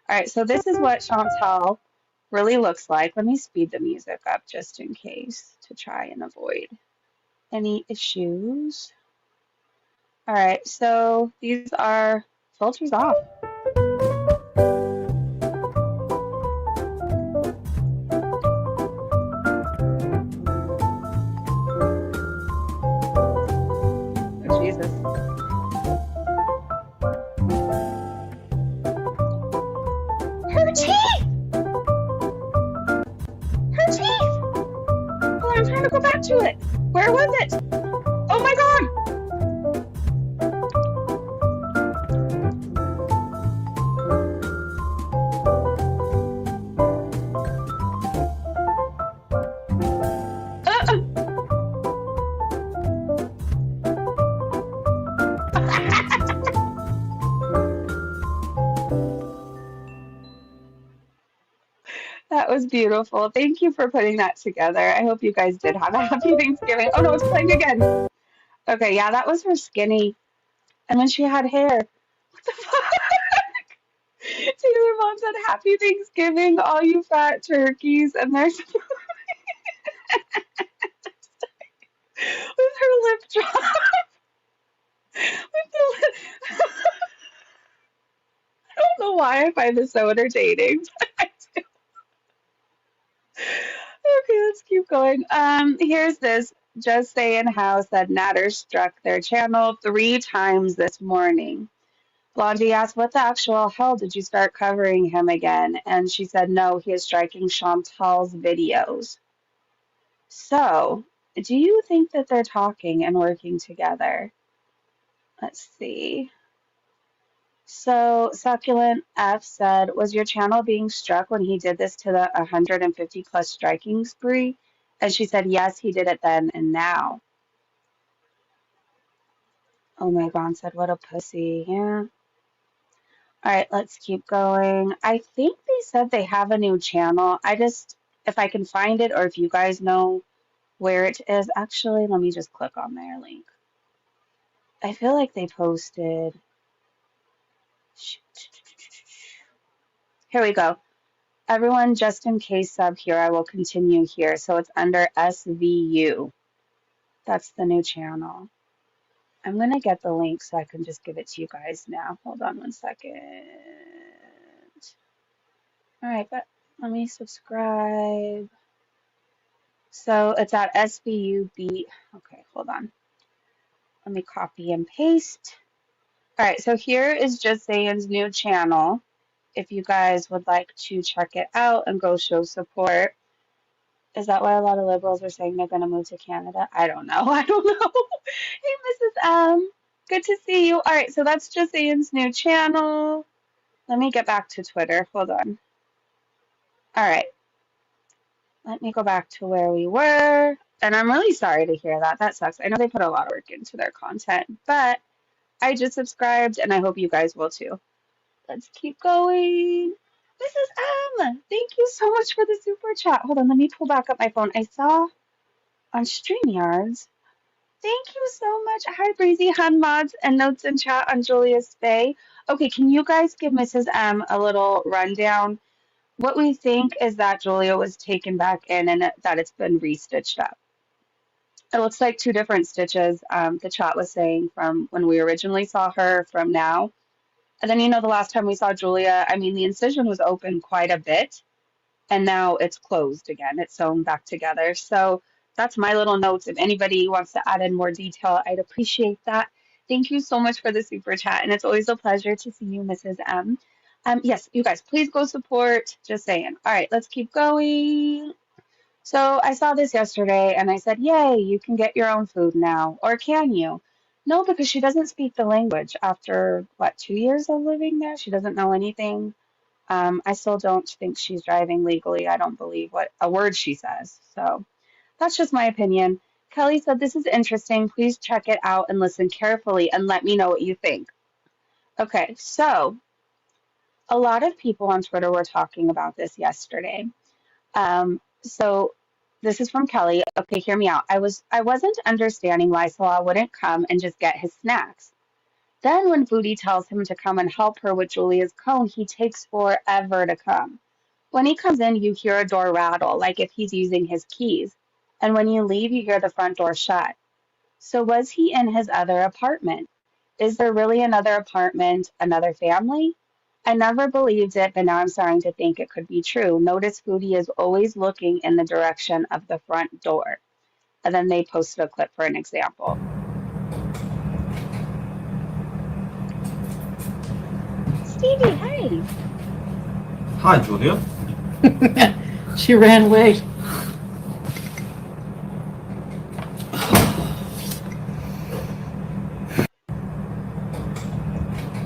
All right, so this is what Chantal really looks like. Let me speed the music up just in case to try and avoid any issues. All right, so these are filters off. Oh, Jesus. Her teeth! Her teeth! Oh, I'm trying to go back to it. Where was it? Oh my God! That was beautiful. Thank you for putting that together. I hope you guys did have a happy Thanksgiving. Oh no, it's playing again. Okay, yeah, that was her skinny. And then she had hair. What the fuck? Taylor Mom said, Happy Thanksgiving, all you fat turkeys. And there's with her lip drop. With the lip. I don't know why I find this so entertaining, but I do. Okay, let's keep going. Here's this. Just saying how said Natter struck their channel 3 times this morning. Blondie asked, What the actual hell did you start covering him again? And she said, No, he is striking Chantal's videos. So, do you think that they're talking and working together? Let's see. So, Succulent F said, Was your channel being struck when he did this to the 150 plus striking spree? And she said, Yes, he did it then and now. Oh my God, said, What a pussy. Yeah. All right, let's keep going. I think they said they have a new channel. If I can find it or if you guys know where it is, actually, let me just click on their link. I feel like they posted. Here we go. Everyone, just in case sub here, I will continue here. So it's under SVU. That's the new channel. I'm going to get the link so I can just give it to you guys now. Hold on one second. All right, but let me subscribe. So it's at SVUB. Okay, hold on. Let me copy and paste. All right, so here is Just Saying's new channel. If you guys would like to check it out and go show support. Is that why a lot of liberals are saying they're going to move to Canada? I don't know. I don't know. Hey, Mrs. M. Good to see you. All right, so that's Just Saying's new channel. Let me get back to Twitter. Hold on. All right. Let me go back to where we were. And I'm really sorry to hear that. That sucks. I know they put a lot of work into their content, but I just subscribed and I hope you guys will too. Let's keep going. Mrs. M, thank you so much for the super chat. Hold on, let me pull back up my phone. I saw on StreamYards. Thank you so much. Hi, Breezy, Hun Mods, and notes in chat on Julia's Bay. Okay, can you guys give Mrs. M a little rundown? What we think is that Julia was taken back in and that it's been restitched up. It looks like two different stitches. The chat was saying from when we originally saw her from now. And then, the last time we saw Julia, I mean, the incision was open quite a bit, and now it's closed again. It's sewn back together. So that's my little notes. If anybody wants to add in more detail, I'd appreciate that. Thank you so much for the super chat, and it's always a pleasure to see you, Mrs. M. Yes, you guys, please go support. Just saying. All right, let's keep going. So I saw this yesterday and I said, yay, you can get your own food now. Or can you? No, because she doesn't speak the language. After, what, 2 years of living there? She doesn't know anything. I still don't think she's driving legally. I don't believe what a word she says. So that's just my opinion. Kelly said, this is interesting. Please check it out and listen carefully and let me know what you think. Okay, so a lot of people on Twitter were talking about this yesterday. So this is from Kelly. Okay, hear me out. I wasn't understanding why Salah wouldn't come and just get his snacks. Then when Foodie tells him to come and help her with Julia's cone, he takes forever to come. When he comes in, you hear a door rattle, like if he's using his keys. And when you leave, you hear the front door shut. So was he in his other apartment? Is there really another apartment, another family? I never believed it, but now I'm starting to think it could be true. Notice Foodie is always looking in the direction of the front door. And then they posted a clip for an example. Stevie, hey. Hi, Julia. She ran away.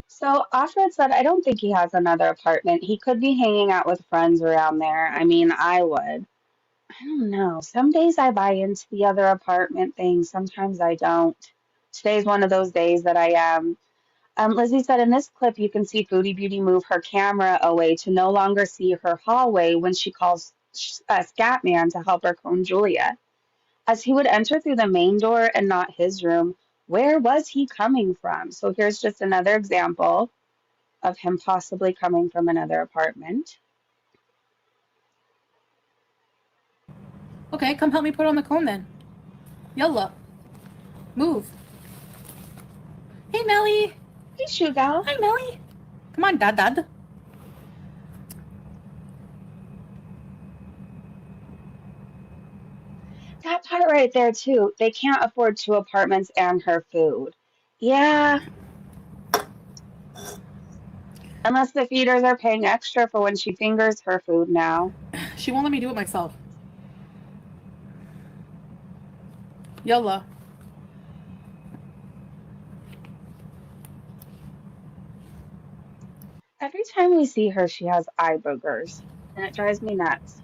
So Offred said, I don't think he has another apartment. He could be hanging out with friends around there. I mean, I would. I don't know. Some days I buy into the other apartment thing. Sometimes I don't. Today's one of those days that I am. Lizzie said, in this clip, you can see Foodie Beauty move her camera away to no longer see her hallway when she calls Scatman to help her clone Julia. As he would enter through the main door and not his room, where was he coming from? So here's just another example of him possibly coming from another apartment. Okay, come help me put on the cone then. Yalla. Move. Hey, Melly. Hey, Sugar. Hi, Melly. Come on, Dad. That part right there, too. They can't afford 2 apartments and her food. Yeah. Unless the feeders are paying extra for when she fingers her food now. She won't let me do it myself. Yalla. Every time we see her, she has eye boogers, and it drives me nuts.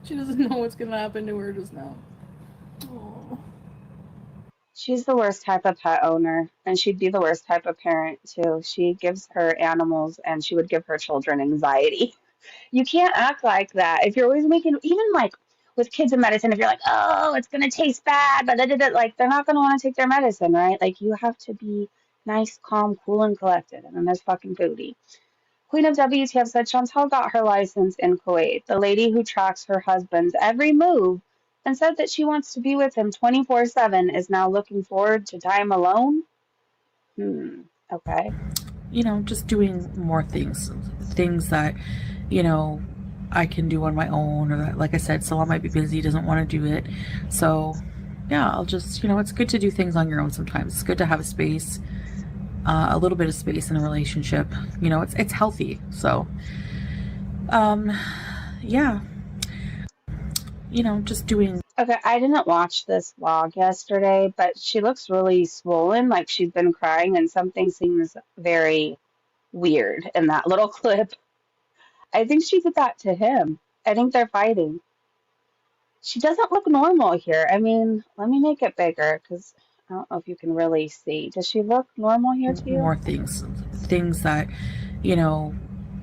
She doesn't know what's gonna happen to her just now. Aww. She's the worst type of pet owner, and she'd be the worst type of parent, too. She gives her animals, and she would give her children anxiety. You can't act like that. If you're always making, even like with kids and medicine, if you're like, oh, it's going to taste bad, but like they're not going to want to take their medicine, right? Like you have to be nice, calm, cool, and collected. And then there's fucking Foodie. Queen of WTF said Chantal got her license in Kuwait. The lady who tracks her husband's every move and said that she wants to be with him 24/7 is now looking forward to time alone? Okay. Just doing more things that, you know, I can do on my own, or that, like I said, Salah might be busy, doesn't want to do it. So, yeah, I'll just, it's good to do things on your own sometimes. It's good to have a space, a little bit of space in a relationship. It's healthy. So, yeah, just doing. Okay, I didn't watch this vlog yesterday, but she looks really swollen, like she's been crying, and something seems very weird in that little clip. I think she did that to him. I think they're fighting. She doesn't look normal here. I mean, let me make it bigger because I don't know if you can really see. Does she look normal here to you? More things that,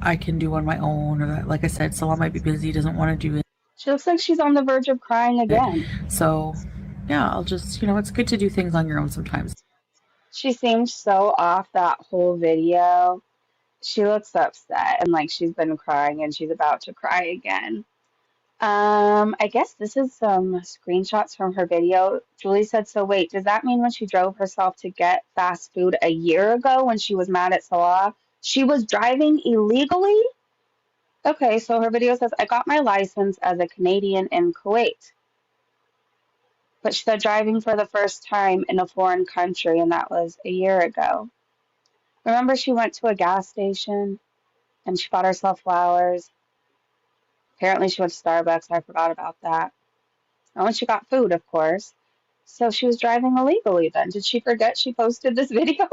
I can do on my own, or that, like I said, Salah might be busy, doesn't want to do it. She looks like she's on the verge of crying again. So, yeah, I'll just, it's good to do things on your own sometimes. She seemed so off that whole video. She looks upset and like she's been crying and she's about to cry again. I guess this is some screenshots from her video. Julie said, so wait, does that mean when she drove herself to get fast food a year ago when she was mad at Salah, she was driving illegally? Okay, so her video says, I got my license as a Canadian in Kuwait. But she said driving for the first time in a foreign country, and that was a year ago. Remember she went to a gas station and she bought herself flowers. Apparently she went to Starbucks. I forgot about that. Oh, and she got food, of course. So she was driving illegally then. Did she forget she posted this video?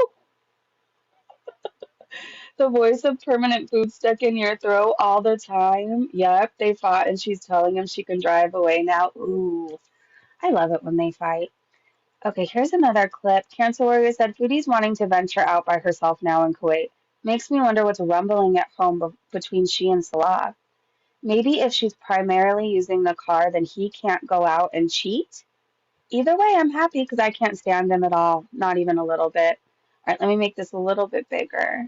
The voice of permanent food stuck in your throat all the time. Yep, they fought and she's telling him she can drive away now. Ooh, I love it when they fight. Okay, here's another clip. Cancer Warrior said, Foodie's wanting to venture out by herself now in Kuwait. Makes me wonder what's rumbling at home between she and Salah. Maybe if she's primarily using the car, then he can't go out and cheat? Either way, I'm happy because I can't stand him at all. Not even a little bit. All right, let me make this a little bit bigger.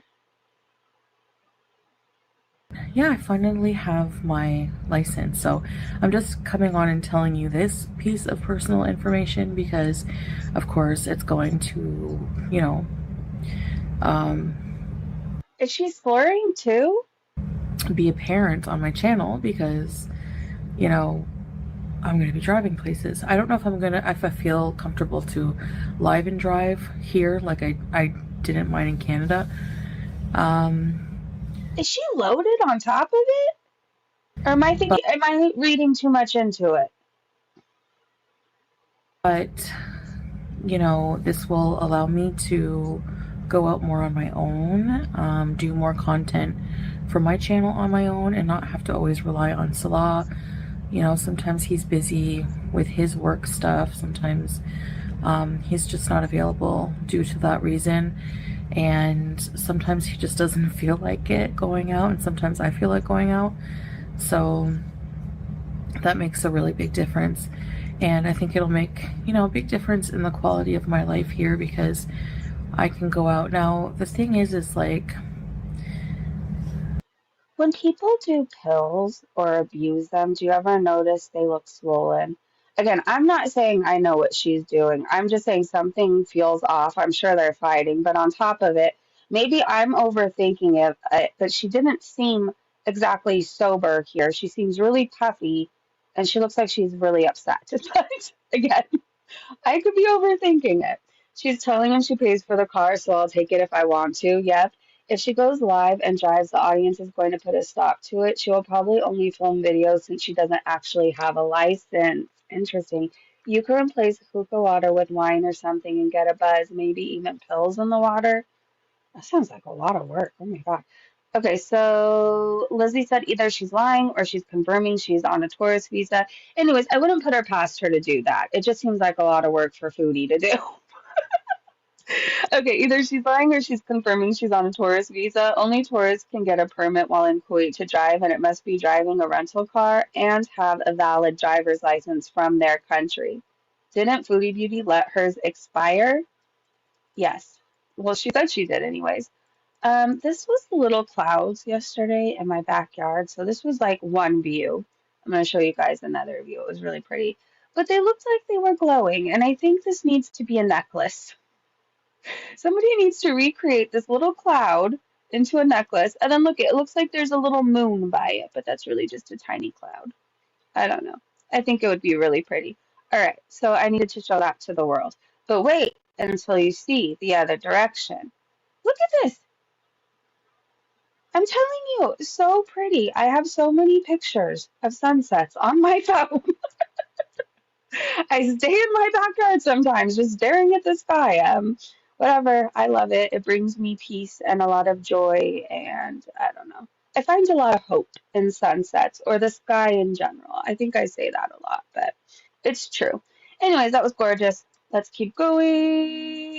Yeah, I finally have my license. So I'm just coming on and telling you this piece of personal information because, of course, it's going to, Is she slurring too? be apparent on my channel because, I'm going to be driving places. I don't know if I feel comfortable to live and drive here like I didn't mine in Canada. Is she loaded on top of it? Or am I reading too much into it? But, this will allow me to go out more on my own, do more content for my channel on my own and not have to always rely on Salah. Sometimes he's busy with his work stuff. Sometimes he's just not available due to that reason. And sometimes he just doesn't feel like it going out, and sometimes I feel like going out. So that makes a really big difference. And I think it'll make, a big difference in the quality of my life here because I can go out. Now, the thing is like, when people do pills or abuse them, do you ever notice they look swollen? Again, I'm not saying I know what she's doing. I'm just saying something feels off. I'm sure they're fighting, but on top of it, maybe I'm overthinking it, but she didn't seem exactly sober here. She seems really puffy, and she looks like she's really upset. But again, I could be overthinking it. She's telling him she pays for the car, so I'll take it if I want to. Yep. If she goes live and drives, the audience is going to put a stop to it. She will probably only film videos since she doesn't actually have a license. Interesting. You can replace hookah water with wine or something and get a buzz, maybe even pills in the water. That sounds like a lot of work. Oh my God. Okay, so Lizzie said either she's lying or she's confirming she's on a tourist visa. Anyways, I wouldn't put her past her to do that. It just seems like a lot of work for Foodie to do. Okay, either she's lying or she's confirming she's on a tourist visa. Only tourists can get a permit while in Kuwait to drive, and it must be driving a rental car and have a valid driver's license from their country. Didn't Foodie Beauty let hers expire? Yes. Well, she said she did anyways. This was the little clouds yesterday in my backyard. So this was like one view. I'm going to show you guys another view. It was really pretty. but they looked like they were glowing, and I think this needs to be a necklace. Somebody needs to recreate this little cloud into a necklace, and then look, it looks like there's a little moon by it, but that's really just a tiny cloud. I don't know. I think it would be really pretty. All right, so I needed to show that to the world. But wait until you see the other direction. Look at this. I'm telling you, so pretty. I have so many pictures of sunsets on my phone. I stay in my backyard sometimes just staring at the sky. Whatever. I love it. It brings me peace and a lot of joy, and I don't know. I find a lot of hope in sunsets or the sky in general. I think I say that a lot, but it's true. Anyways, that was gorgeous. Let's keep going.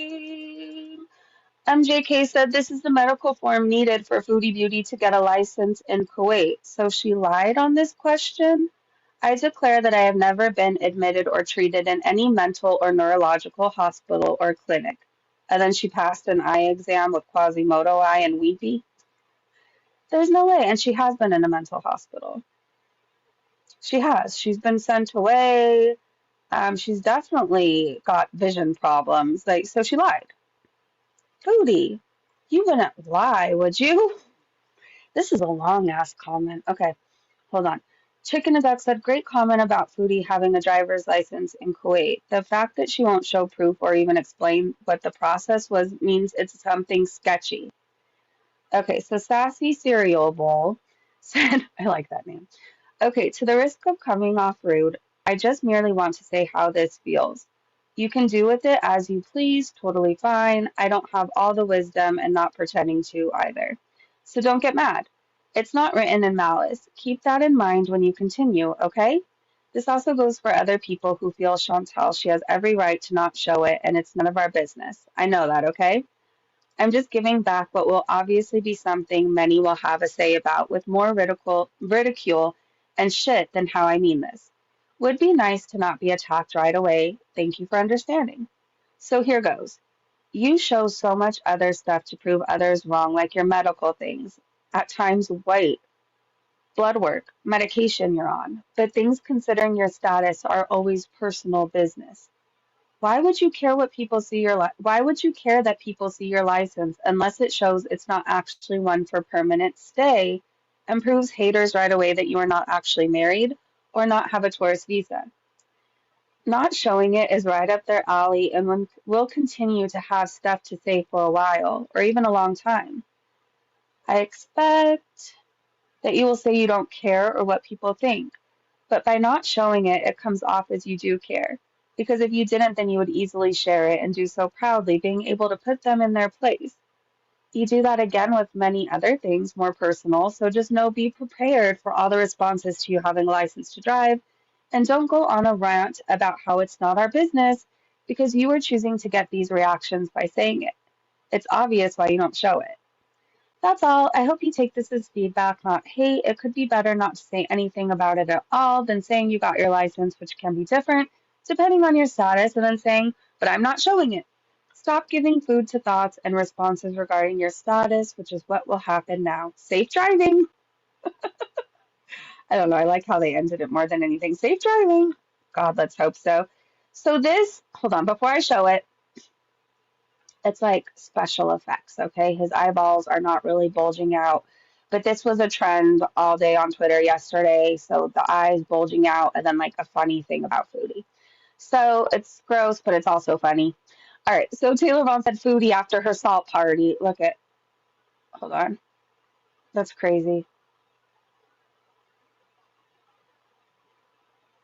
MJK said this is the medical form needed for Foodie Beauty to get a license in Kuwait. So she lied on this question? I declare that I have never been admitted or treated in any mental or neurological hospital or clinic. And then she passed an eye exam with Quasimodo eye and weepy. There's no way. And she has been in a mental hospital. She has. She's been sent away. She's definitely got vision problems. Like, so she lied. Foodie, you wouldn't lie, would you? This is a long ass comment. Okay, hold on. Chicken and Duck said, great comment about Foodie having a driver's license in Kuwait. The fact that she won't show proof or even explain what the process was means it's something sketchy. Okay, so Sassy Cereal Bowl said, I like that name. Okay, to the risk of coming off rude, I just merely want to say how this feels. You can do with it as you please, totally fine. I don't have all the wisdom and not pretending to either. So don't get mad. It's not written in malice. Keep that in mind when you continue, okay? This also goes for other people who feel Chantal, she has every right to not show it and it's none of our business. I know that, okay? I'm just giving back what will obviously be something many will have a say about with more ridicule and shit than how I mean this. Would be nice to not be attacked right away. Thank you for understanding. So here goes. You show so much other stuff to prove others wrong, like your medical things, at times white, blood work, medication you're on, but things considering your status are always personal business. Why would you care what people see why would you care that people see your license unless it shows it's not actually one for permanent stay and proves haters right away that you are not actually married or not have a tourist visa? Not showing it is right up their alley and will continue to have stuff to say for a while or even a long time. I expect that you will say you don't care or what people think. But by not showing it, it comes off as you do care. Because if you didn't, then you would easily share it and do so proudly, being able to put them in their place. You do that again with many other things more personal, so just know be prepared for all the responses to you having a license to drive, and don't go on a rant about how it's not our business because you are choosing to get these reactions by saying it. It's obvious why you don't show it. That's all. I hope you take this as feedback, not hate. It could be better not to say anything about it at all than saying you got your license, which can be different depending on your status, and then saying, but I'm not showing it. Stop giving food to thoughts and responses regarding your status, which is what will happen now. Safe driving. I don't know. I like how they ended it more than anything. Safe driving. God, let's hope so. So this, hold on, before I show it, it's like special effects, okay? His eyeballs are not really bulging out. But this was a trend all day on Twitter yesterday. So the eyes bulging out and then like a funny thing about Foodie. So it's gross, but it's also funny. All right, so Taylor Vaughn said Foodie after her salt party. Look at, hold on. That's crazy.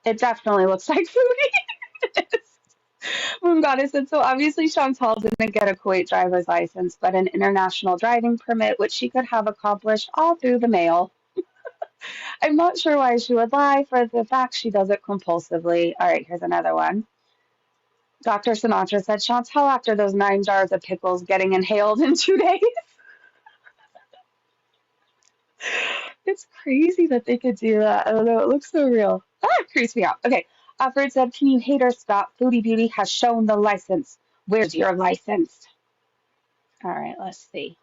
It definitely looks like Foodie. Moon Goddess said, so obviously Chantal didn't get a Kuwait driver's license, but an international driving permit, which she could have accomplished all through the mail. I'm not sure why she would lie for the fact she does it compulsively. All right, here's another one. Dr. Sinatra said, Chantal after those 9 jars of pickles getting inhaled in 2 days. It's crazy that they could do that. I don't know. It looks so real. Ah, it creeps me out. Okay. Alfred said, can you haters stop? Foodie Beauty has shown the license. Where's your license? All right, let's see.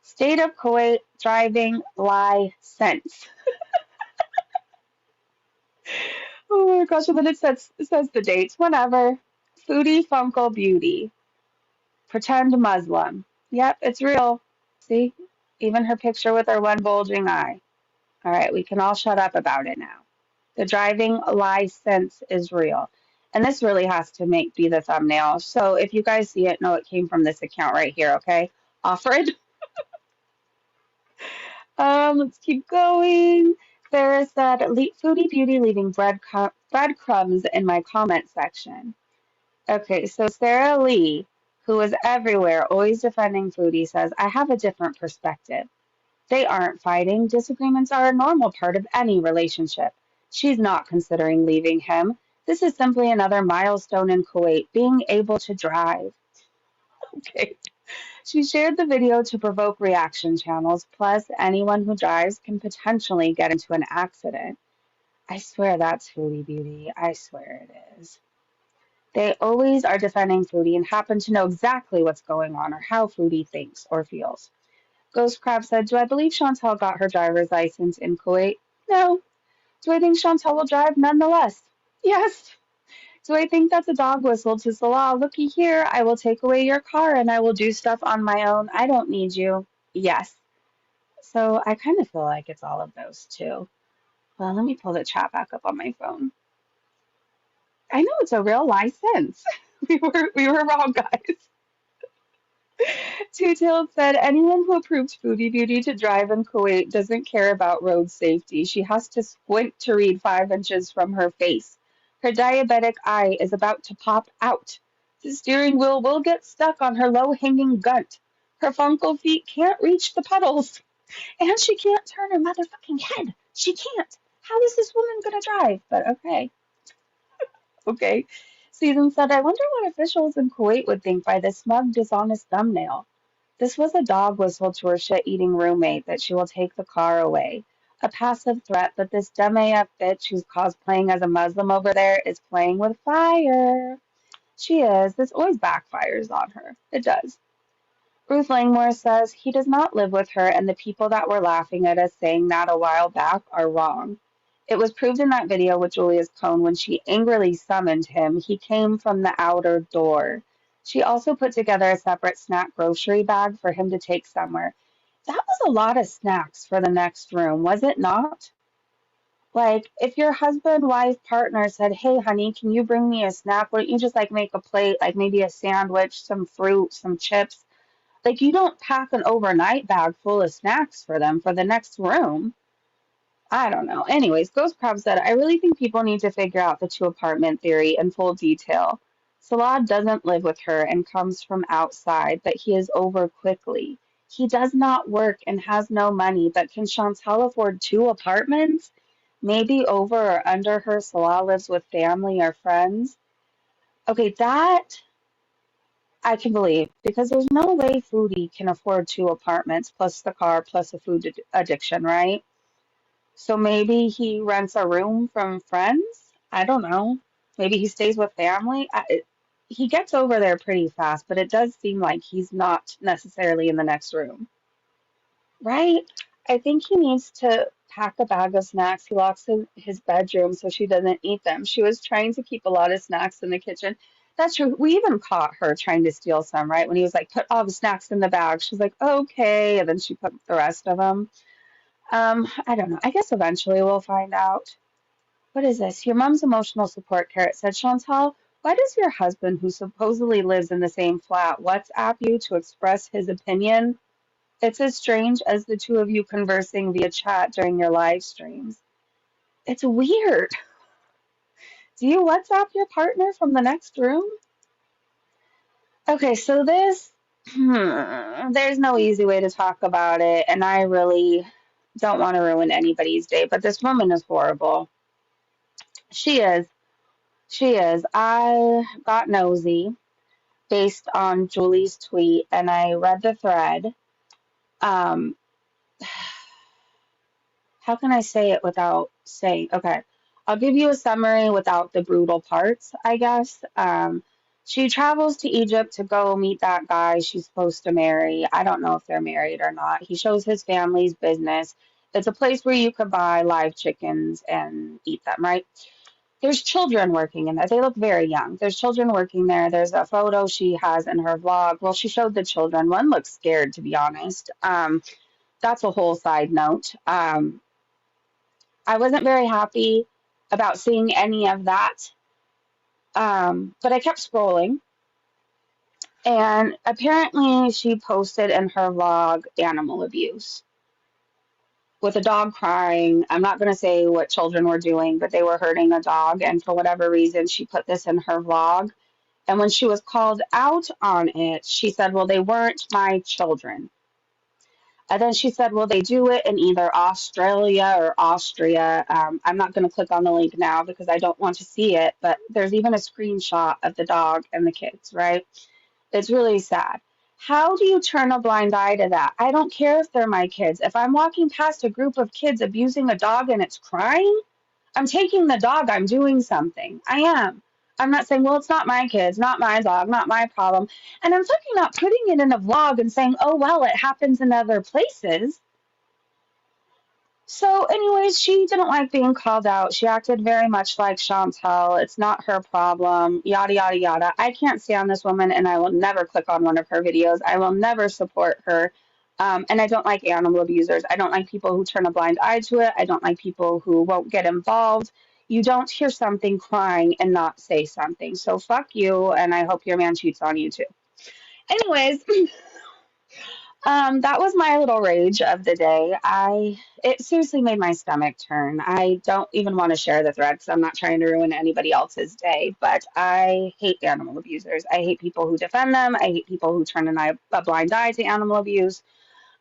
State of Kuwait driving license. Oh my gosh, and then it says the dates. Whenever. Foodie Funko Beauty. Pretend Muslim. Yep, it's real. See? Even her picture with her one bulging eye. All right, we can all shut up about it now. The driving license is real. And this really has to be the thumbnail. So if you guys see it, know it came from this account right here, okay? Offered. Let's keep going. Sarah said, Foodie Beauty leaving breadcrumbs in my comment section. Okay, so Sarah Lee, who is everywhere, always defending Foodie, says, I have a different perspective. They aren't fighting. Disagreements are a normal part of any relationship. She's not considering leaving him. This is simply another milestone in Kuwait, being able to drive. Okay. She shared the video to provoke reaction channels, plus anyone who drives can potentially get into an accident. I swear that's Foodie Beauty. I swear it is. They always are defending Foodie and happen to know exactly what's going on or how Foodie thinks or feels. Ghost Crab said, do I believe Chantal got her driver's license in Kuwait? No. Do I think Chantal will drive nonetheless? Yes. Do I think that's a dog whistle to Salah? Looky here, I will take away your car and I will do stuff on my own. I don't need you. Yes. So I kind of feel like it's all of those too. Well, let me pull the chat back up on my phone. I know it's a real license. We were wrong, guys. Two-Tailed said, anyone who approved Foodie Beauty to drive in Kuwait doesn't care about road safety. She has to squint to read 5 inches from her face. Her diabetic eye is about to pop out. The steering wheel will get stuck on her low-hanging gut. Her funko feet can't reach the pedals. And she can't turn her motherfucking head. She can't. How is this woman gonna drive? But okay. Okay. Season said, I wonder what officials in Kuwait would think by this smug, dishonest thumbnail. This was a dog whistle to her shit-eating roommate that she will take the car away. A passive threat that this dumb AF bitch who's cosplaying as a Muslim over there is playing with fire. She is. This always backfires on her. It does. Ruth Langmore says, he does not live with her and the people that were laughing at us saying that a while back are wrong. It was proved in that video with Julia's cone when she angrily summoned him. He came from the outer door. She also put together a separate snack grocery bag for him to take somewhere. That was a lot of snacks for the next room, was it not? Like, if your husband, wife, partner said, hey, honey, can you bring me a snack? Wouldn't you just, like, make a plate, like maybe a sandwich, some fruit, some chips? Like, you don't pack an overnight bag full of snacks for them for the next room. I don't know. Anyways, Ghost Crab said, I really think people need to figure out the two-apartment theory in full detail. Salah doesn't live with her and comes from outside, but he is over quickly. He does not work and has no money, but can Chantal afford 2 apartments? Maybe over or under her, Salah lives with family or friends. Okay, that I can believe because there's no way Foodie can afford 2 apartments plus the car plus a food addiction, right? So maybe he rents a room from friends? I don't know. Maybe he stays with family. He gets over there pretty fast, but it does seem like he's not necessarily in the next room, right? I think he needs to pack a bag of snacks. He locks his bedroom so she doesn't eat them. She was trying to keep a lot of snacks in the kitchen. That's true. We even caught her trying to steal some, right? When he was like, put all the snacks in the bag. She's like, okay. And then she put the rest of them. I don't know. I guess eventually we'll find out. What is this? Your mom's emotional support carrot said, Chantal, why does your husband, who supposedly lives in the same flat, WhatsApp you to express his opinion? It's as strange as the two of you conversing via chat during your live streams. It's weird. Do you WhatsApp your partner from the next room? Okay, so this, there's no easy way to talk about it, and I really don't want to ruin anybody's day, but this woman is horrible. She is. She is. I got nosy based on Julie's tweet, and I read the thread. Um, how can I say it without saying? Okay, I'll give you a summary without the brutal parts, I guess. She travels to Egypt to go meet that guy she's supposed to marry. I don't know if they're married or not. He shows his family's business. It's a place where you could buy live chickens and eat them, right? There's children working in there. They look very young. There's children working there. There's a photo she has in her vlog. Well, she showed the children. One looks scared, to be honest. That's a whole side note. I wasn't very happy about seeing any of that, but I kept scrolling. And apparently, she posted in her vlog animal abuse with a dog crying. I'm not going to say what children were doing, but they were hurting a dog. And for whatever reason, she put this in her vlog. And when she was called out on it, she said, well, they weren't my children. And then she said, well, they do it in either Australia or Austria. I'm not going to click on the link now because I don't want to see it, but there's even a screenshot of the dog and the kids, right? It's really sad. How do you turn a blind eye to that? I don't care if they're my kids. If I'm walking past a group of kids abusing a dog and it's crying, I'm taking the dog. I'm doing something. I am. I'm not saying, well, it's not my kids, not my dog, not my problem. And I'm certainly not putting it in a vlog and saying, oh, well, it happens in other places. So, anyways, she didn't like being called out. She acted very much like Chantel. It's not her problem, yada, yada, yada. I can't stand this woman, and I will never click on one of her videos. I will never support her. And I don't like animal abusers. I don't like people who turn a blind eye to it. I don't like people who won't get involved. You don't hear something crying and not say something. So fuck you, and I hope your man cheats on you too. Anyways, that was my little rage of the day. It seriously made my stomach turn. I don't even want to share the thread because I'm not trying to ruin anybody else's day, but I hate animal abusers. I hate people who defend them. I hate people who turn a blind eye to animal abuse.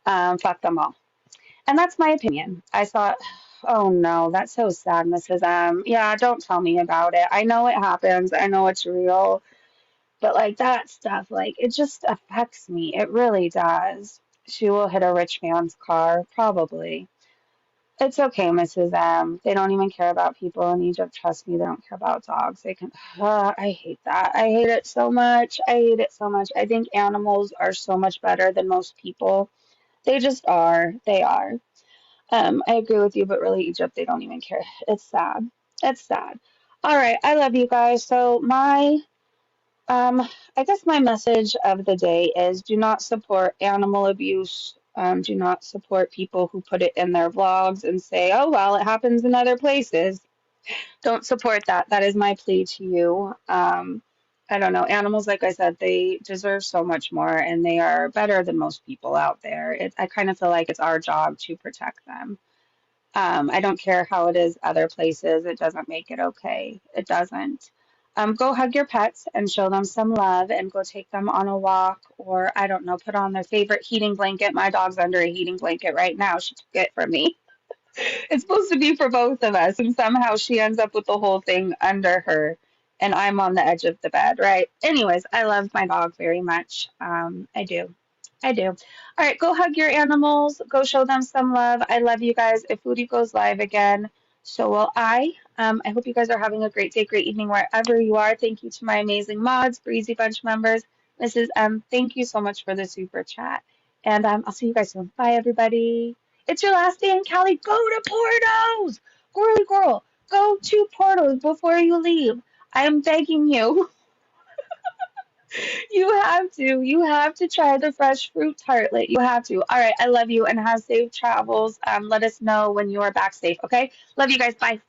Fuck them all. And that's my opinion. I thought, oh no, that's so sad, Mrs. M. Yeah, don't tell me about it. I know it happens. I know it's real. But like that stuff, like it just affects me. It really does. She will hit a rich man's car, probably. It's okay, Mrs. M. They don't even care about people in Egypt. Trust me, they don't care about dogs. They can. I hate that. I hate it so much. I hate it so much. I think animals are so much better than most people. They just are. They are. I agree with you, but really, Egypt, they don't even care. It's sad. It's sad. All right, I love you guys. So I guess my message of the day is do not support animal abuse. Do not support people who put it in their vlogs and say, oh, well, it happens in other places. Don't support that. That is my plea to you. I don't know. Animals, like I said, they deserve so much more and they are better than most people out there. I kind of feel like it's our job to protect them. I don't care how it is other places. It doesn't make it okay. It doesn't. Go hug your pets and show them some love and go take them on a walk or, I don't know, put on their favorite heating blanket. My dog's under a heating blanket right now. She took it from me. It's supposed to be for both of us, and somehow she ends up with the whole thing under her, and I'm on the edge of the bed, right? Anyways, I love my dog very much. I do. I do. All right, go hug your animals. Go show them some love. I love you guys. If Foodie goes live again, so will I. I hope you guys are having a great day, great evening, wherever you are. Thank you to my amazing mods, Breezy Bunch members. Mrs. M, thank you so much for the super chat. And I'll see you guys soon. Bye, everybody. It's your last day in Cali. Go to Portos! Girly girl, go to Portos before you leave. I am begging you. You have to. You have to try the fresh fruit tartlet. You have to. All right. I love you and have safe travels. Let us know when you are back safe. Okay. Love you guys. Bye.